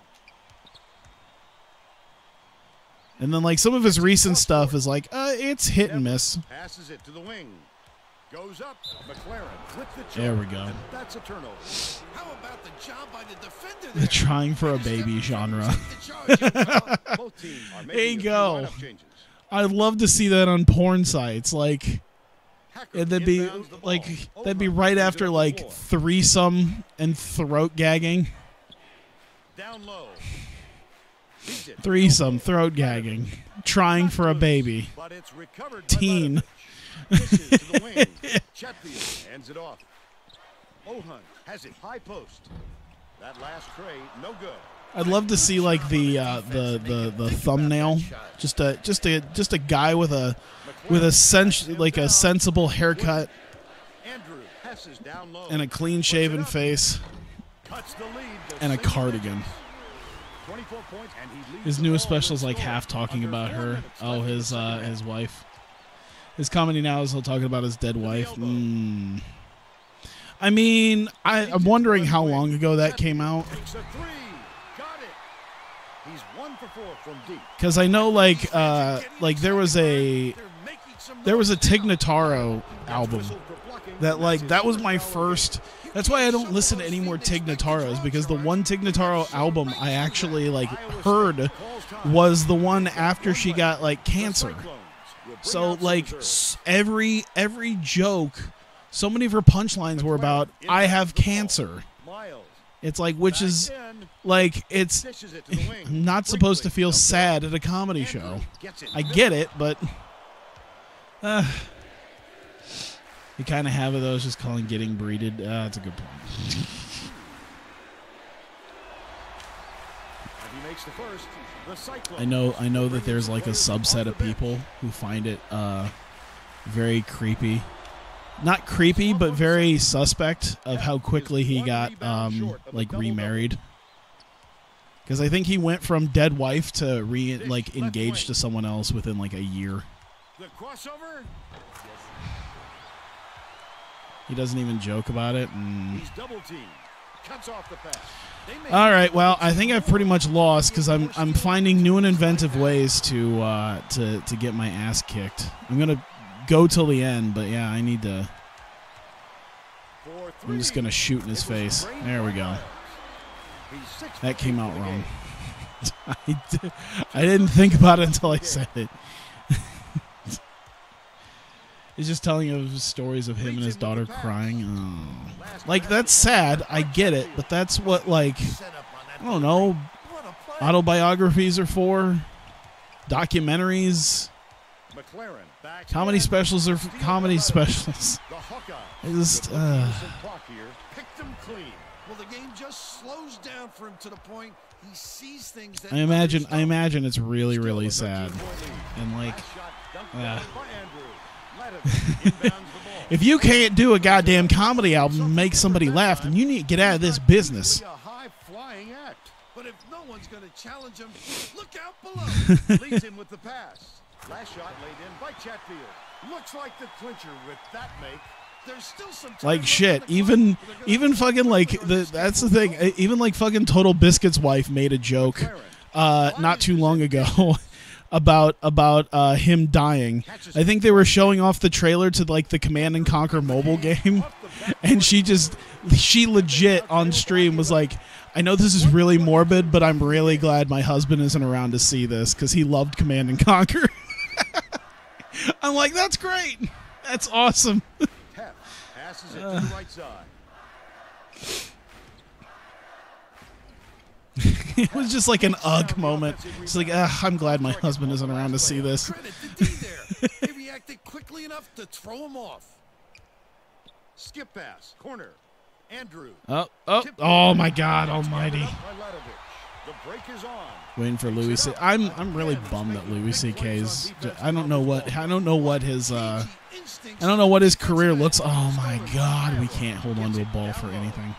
And then like some of his recent stuff is like, it's hit and miss. Passes it to the wing. Goes up. McLaren with the charge. There we go. That's a turnover. How about the job by the defender The there? trying for a baby genre. Both teams are There making you a few go. lineup changes. I'd love to see that on porn sites. Like, Hacker that'd be inbounds the ball. like that'd be Over. right Brings it after up the like floor. threesome and throat gagging. Down low. Beats it. Threesome, throat gagging, trying for a baby. But it's recovered by Teen. Latovich. Dishes to the wing. Chetfield hands it off. Ohunt has it high post. That last tray, no good. I'd love to see like the thumbnail, just a guy with a sensible haircut Andrew passes down low. and a clean shaven face Cuts the lead to and a 6 cardigan. points. 24 points, and he leads His the newest ball with special is like score. half talking Under about 4 her. minutes Oh, left in the his second half. his wife. His comedy now is he'll talking about his dead wife. I mean, I'm wondering how long ago that came out. Takes a 3. Got it. He's 1 for 4 from deep. Because I know like there was a Tig Notaro album that was my first. That's why I don't listen to any more Tig Notaros, because the one Tig Notaro album I actually like heard was the one after she got like cancer. So like every joke, so many of her punchlines were about I have cancer. It's like, which is like, it's I'm not supposed to feel sad at a comedy show. I get it, but you kind of have it though. It's just calling getting breeded. That's a good point. I know that there's like a subset of people who find it very creepy. Not creepy, but very suspect of how quickly he got like remarried. Because I think he went from dead wife to engaged to someone else within like a year. The crossover. He doesn't even joke about it. He's double teamed. Cuts off the pass. All right, well, I think I've pretty much lost because I'm finding new and inventive ways to get my ass kicked. I'm gonna go till the end, but yeah, I need to. I'm just gonna shoot in his face. There we go. That came out wrong. I didn't think about it until I said it. He's just telling us stories of him and his daughter crying. Oh. Like, that's sad. I get it. But that's what, like, I don't know, autobiographies are for. Documentaries. Comedy specials are for comedy specials. I just, Picked him clean. Well, the game just slows down for him to the point he sees things that I imagine it's really, really sad. And, like, if you can't do a goddamn comedy album and make somebody laugh, then you need to get out of this business. But if no one's going to challenge him, look out below. Leads him with the pass. Last shot laid in by Chatfield. Looks like the clincher with that make. There's still some time Like left shit, in the clock. even fucking like that's the thing. Even like fucking Total Biscuit's wife made a joke not too long ago about him dying. I think they were showing off the trailer to like the Command and Conquer mobile game, and she legit on stream was like, I know this is really morbid, but I'm really glad my husband isn't around to see this because he loved Command and Conquer. I'm like, that's great. That's awesome. Passes it to the right side. It was just like an ugh moment. It's like, I'm glad my husband isn't around to see this. Credit to D there. They reacted quickly enough to throw him off. Skip pass. Corner. Andrew. Oh my God Almighty! The break is on. Waiting for Louis C. I'm really bummed that Louis C.K.'s. I don't know what his I don't know what his career looks. Oh my God, we can't hold on to a ball for anything.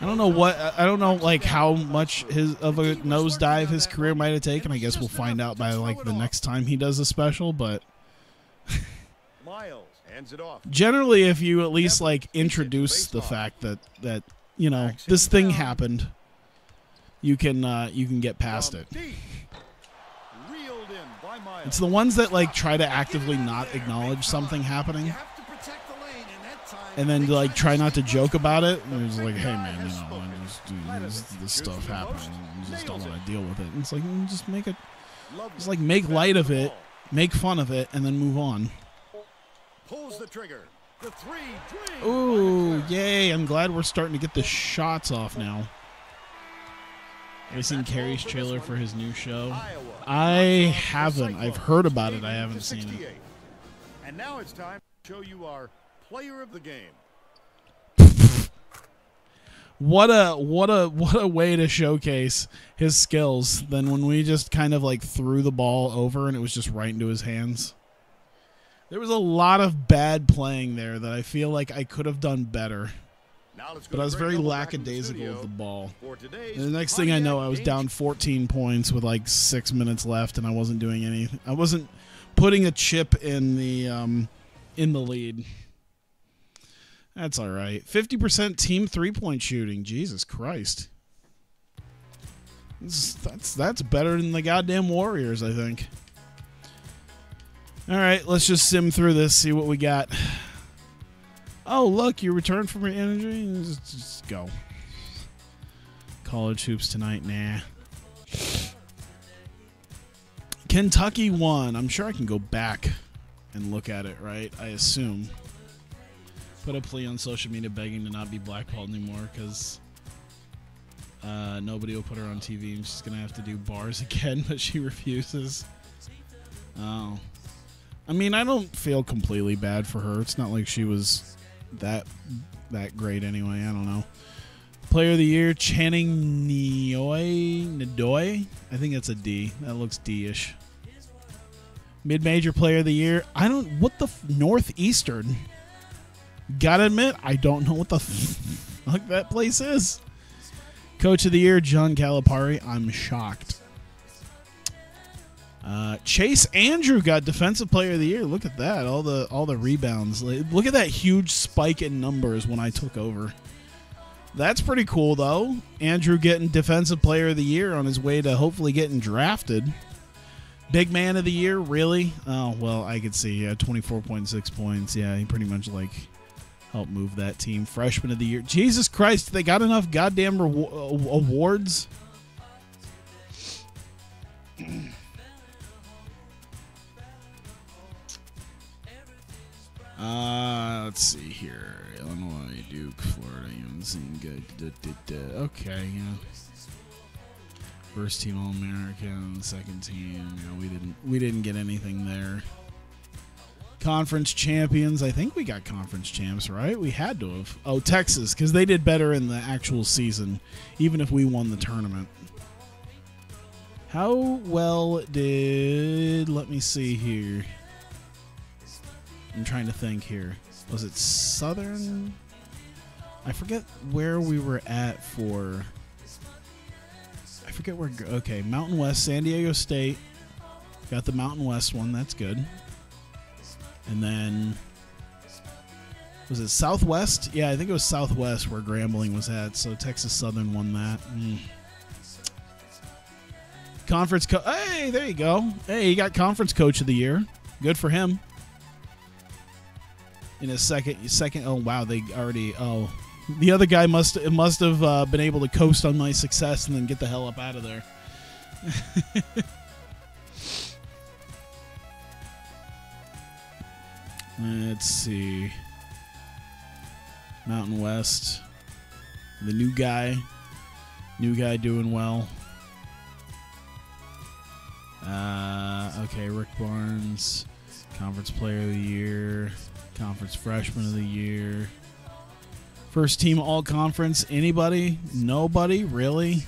I don't know like how much of a nosedive his career might have taken. I guess we'll find out by like the next time he does a special. But Miles hands it off. generally, if you at least like introduce the fact that you know this thing happened, you can get past it. Reeled in by Miles. It's the ones that like try to actively not acknowledge something happening. You have to protect the and then like try not to joke about it. And it's like, hey man, you know, this stuff happens. You just don't want to deal with it. And it's like, just make light of it, make fun of it, and then move on. Pulls the trigger. The three. Ooh, yay! I'm glad we're starting to get the shots off now. Have you seen Carrie's trailer for his new show? I haven't. I've heard about it. I haven't seen it. And now it's time to show you our player of the game. What a way to showcase his skills than when we just kind of like threw the ball over and it was just right into his hands. There was a lot of bad playing there that I feel like I could have done better. But I was very lackadaisical with the ball. And the next thing I know, I was down 14 points with like 6 minutes left, and I wasn't doing anything. I wasn't putting a chip in the lead. That's all right. 50% team 3-point shooting. Jesus Christ. That's better than the goddamn Warriors, I think. All right, let's just sim through this, see what we got. Oh, look, you returned from your injury. Just go. College hoops tonight, nah. Kentucky won. I'm sure I can go back and look at it, right? I assume. Put a plea on social media begging to not be blackballed anymore because nobody will put her on TV and she's going to have to do bars again, but she refuses. Oh. I mean, I don't feel completely bad for her. It's not like she was that great anyway. I don't know. Player of the year, Channing Nadoy. I think that's a D. That looks D-ish. Mid-major player of the year. What the Northeastern? Gotta admit, I don't know what the fuck that place is. Coach of the year, John Calipari. I'm shocked. Chase Andrew got defensive player of the year. Look at that. All the rebounds. Look at that huge spike in numbers when I took over. That's pretty cool, though. Andrew getting defensive player of the year on his way to hopefully getting drafted. Big man of the year, really? Oh, well, I could see. 24.6 points. Yeah, he pretty much helped move that team. Freshman of the year. Jesus Christ, they got enough goddamn awards. Let's see here. Illinois, Duke, Florida, UNC, good. Okay, yeah. First team All-American, second team. We didn't get anything there. Conference champions. I think we got conference champs, right? We had to have. Oh, Texas, because they did better in the actual season, even if we won the tournament. How well did... Let me see here. I'm trying to think here. Was it Southern? I forget where we were at for... I forget where... Okay, Mountain West, San Diego State. Got the Mountain West one. That's good. And then... Was it Southwest? Yeah, I think it was Southwest where Grambling was at. So Texas Southern won that. Conference... Hey, there you go. Hey, he got Conference Coach of the Year. Good for him. In his second. Oh wow, they already. Oh, the other guy must have been able to coast on my success and then get the hell up out of there. Let's see. Mountain West. The new guy doing well. Okay, Rick Barnes, Conference Player of the Year. Conference Freshman of the Year. First team All-Conference. Anybody? Nobody? Really?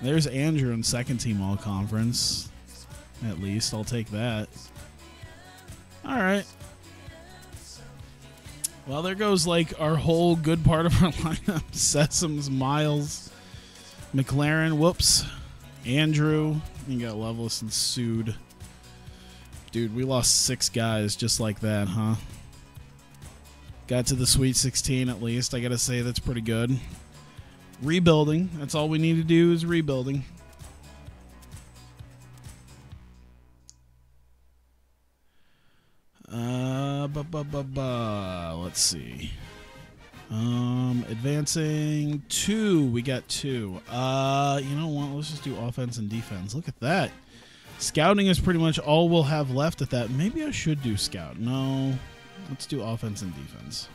There's Andrew in second team All-Conference. At least. I'll take that. Alright. Well, there goes our whole good part of our lineup. Sessoms, Miles, McLaren, whoops. Andrew. You got Loveless and Sood. Dude, we lost 6 guys just like that, huh? Got to the Sweet 16 at least. I gotta say, that's pretty good. Rebuilding. That's all we need to do is rebuilding. Let's see. Advancing 2. We got 2. You know what? Let's just do offense and defense. Look at that. Scouting is pretty much all we'll have left at that. Maybe I should do scout. No. Let's do offense and defense.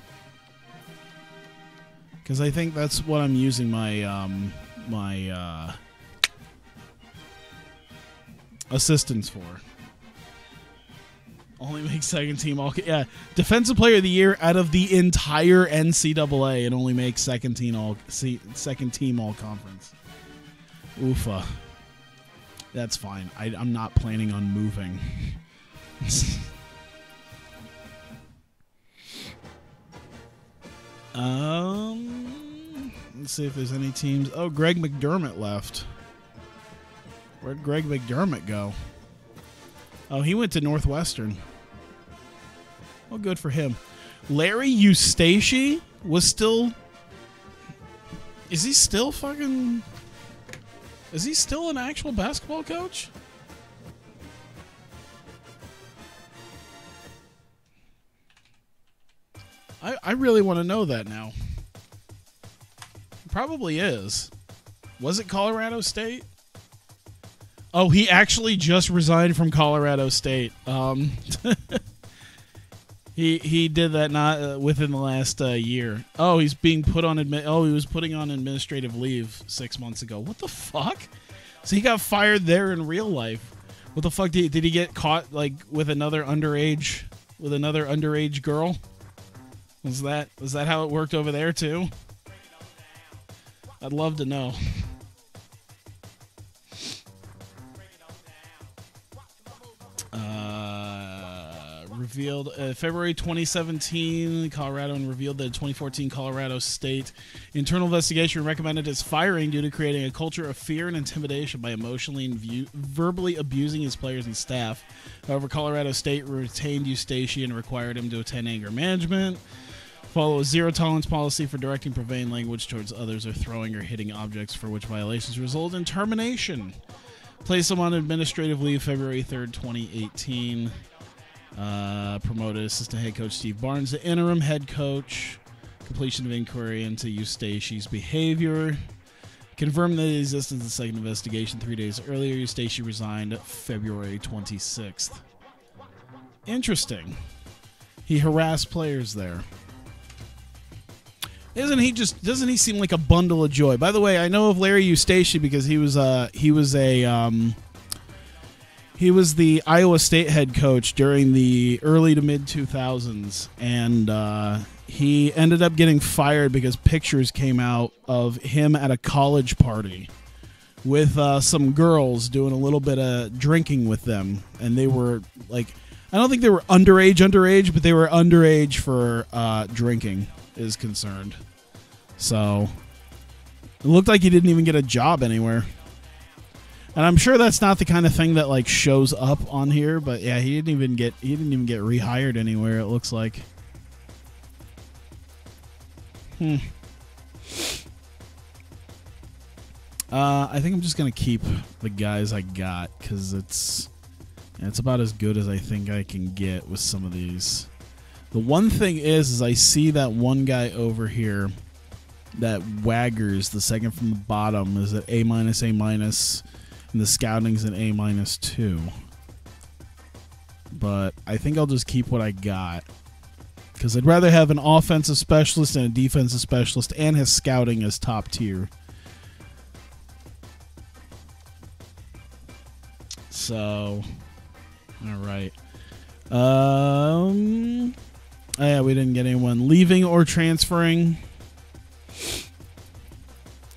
Because I think that's what I'm using my assistants for. Only makes second team all. Yeah, defensive player of the year out of the entire NCAA, and only makes second team all conference. Oofa. That's fine. I'm not planning on moving. Let's see if there's any teams. Oh, Greg McDermott left. Where'd Greg McDermott go? Oh, he went to Northwestern. Well, good for him. Larry Eustace was still... Is he still fucking... Is he still an actual basketball coach? I really want to know that now. Probably is. Was it Colorado State? Oh, he actually just resigned from Colorado State. He did that not within the last year. Oh, he's being put on he was putting on administrative leave 6 months ago. What the fuck? So he got fired there in real life. What the fuck did he get caught like with another underage girl? Was that how it worked over there too? I'd love to know. Revealed February 2017, Colorado, and revealed that 2014 Colorado State internal investigation recommended his firing due to creating a culture of fear and intimidation by emotionally and verbally abusing his players and staff. However, Colorado State retained Eustace and required him to attend anger management, follow a zero-tolerance policy for directing profane language towards others, or throwing or hitting objects, for which violations result in termination. Placed him on administrative leave February 3rd, 2018. Promoted assistant head coach Steve Barnes to interim head coach. Completion of inquiry into Eustace's behavior. Confirmed the existence of the second investigation 3 days earlier. Eustace resigned February 26th. Interesting. He harassed players there. Doesn't he seem like a bundle of joy? By the way, I know of Larry Eustace because he was the Iowa State head coach during the early to mid 2000s, and he ended up getting fired because pictures came out of him at a college party with some girls doing a little bit of drinking with them, and they were like, I don't think they were underage, but they were underage for drinking is concerned. So it looked like he didn't even get a job anywhere. And I'm sure that's not the kind of thing that like shows up on here, but yeah, he didn't even get rehired anywhere, it looks like. I think I'm just gonna keep the guys I got because it's about as good as I think I can get with some of these. The one thing is I see that one guy over here, that Waggers, the second from the bottom, is at A-, and the scouting's an A-2. But I think I'll just keep what I got, because I'd rather have an offensive specialist and a defensive specialist, and his scouting as top tier. So, all right. Yeah, we didn't get anyone leaving or transferring.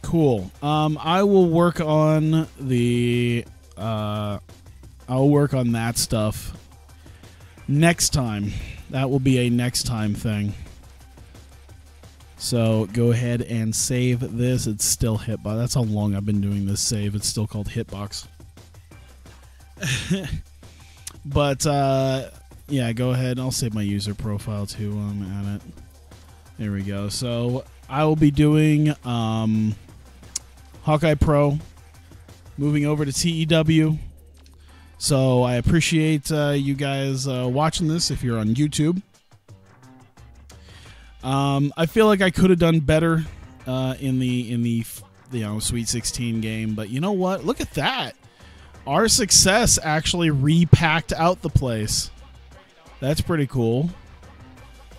Cool. I will work on the. I'll work on that stuff next time. That will be a next time thing. So go ahead and save this. It's still Hitbox. That's how long I've been doing this save. It's still called Hitbox. But yeah, go ahead. I'll save my user profile too while I'm at it. There we go. So I will be doing Hawkeye Pro, moving over to TEW. So I appreciate you guys watching this if you're on YouTube. I feel like I could have done better in the Sweet 16 game, but you know what? Look at that. Our success actually repacked out the place. That's pretty cool.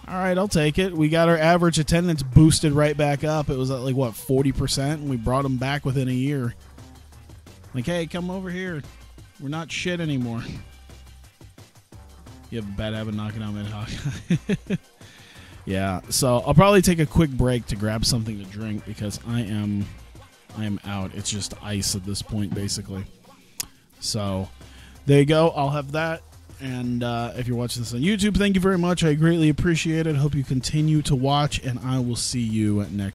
All right, I'll take it. We got our average attendance boosted right back up. It was at like, what, 40%? And we brought them back within a year. Like, hey, come over here. We're not shit anymore. You have a bad habit knocking out Mid-Hawk. Yeah, so I'll probably take a quick break to grab something to drink because I am out. It's just ice at this point, basically. So there you go. I'll have that. And if you're watching this on YouTube, thank you very much. I greatly appreciate it. Hope you continue to watch, and I will see you next.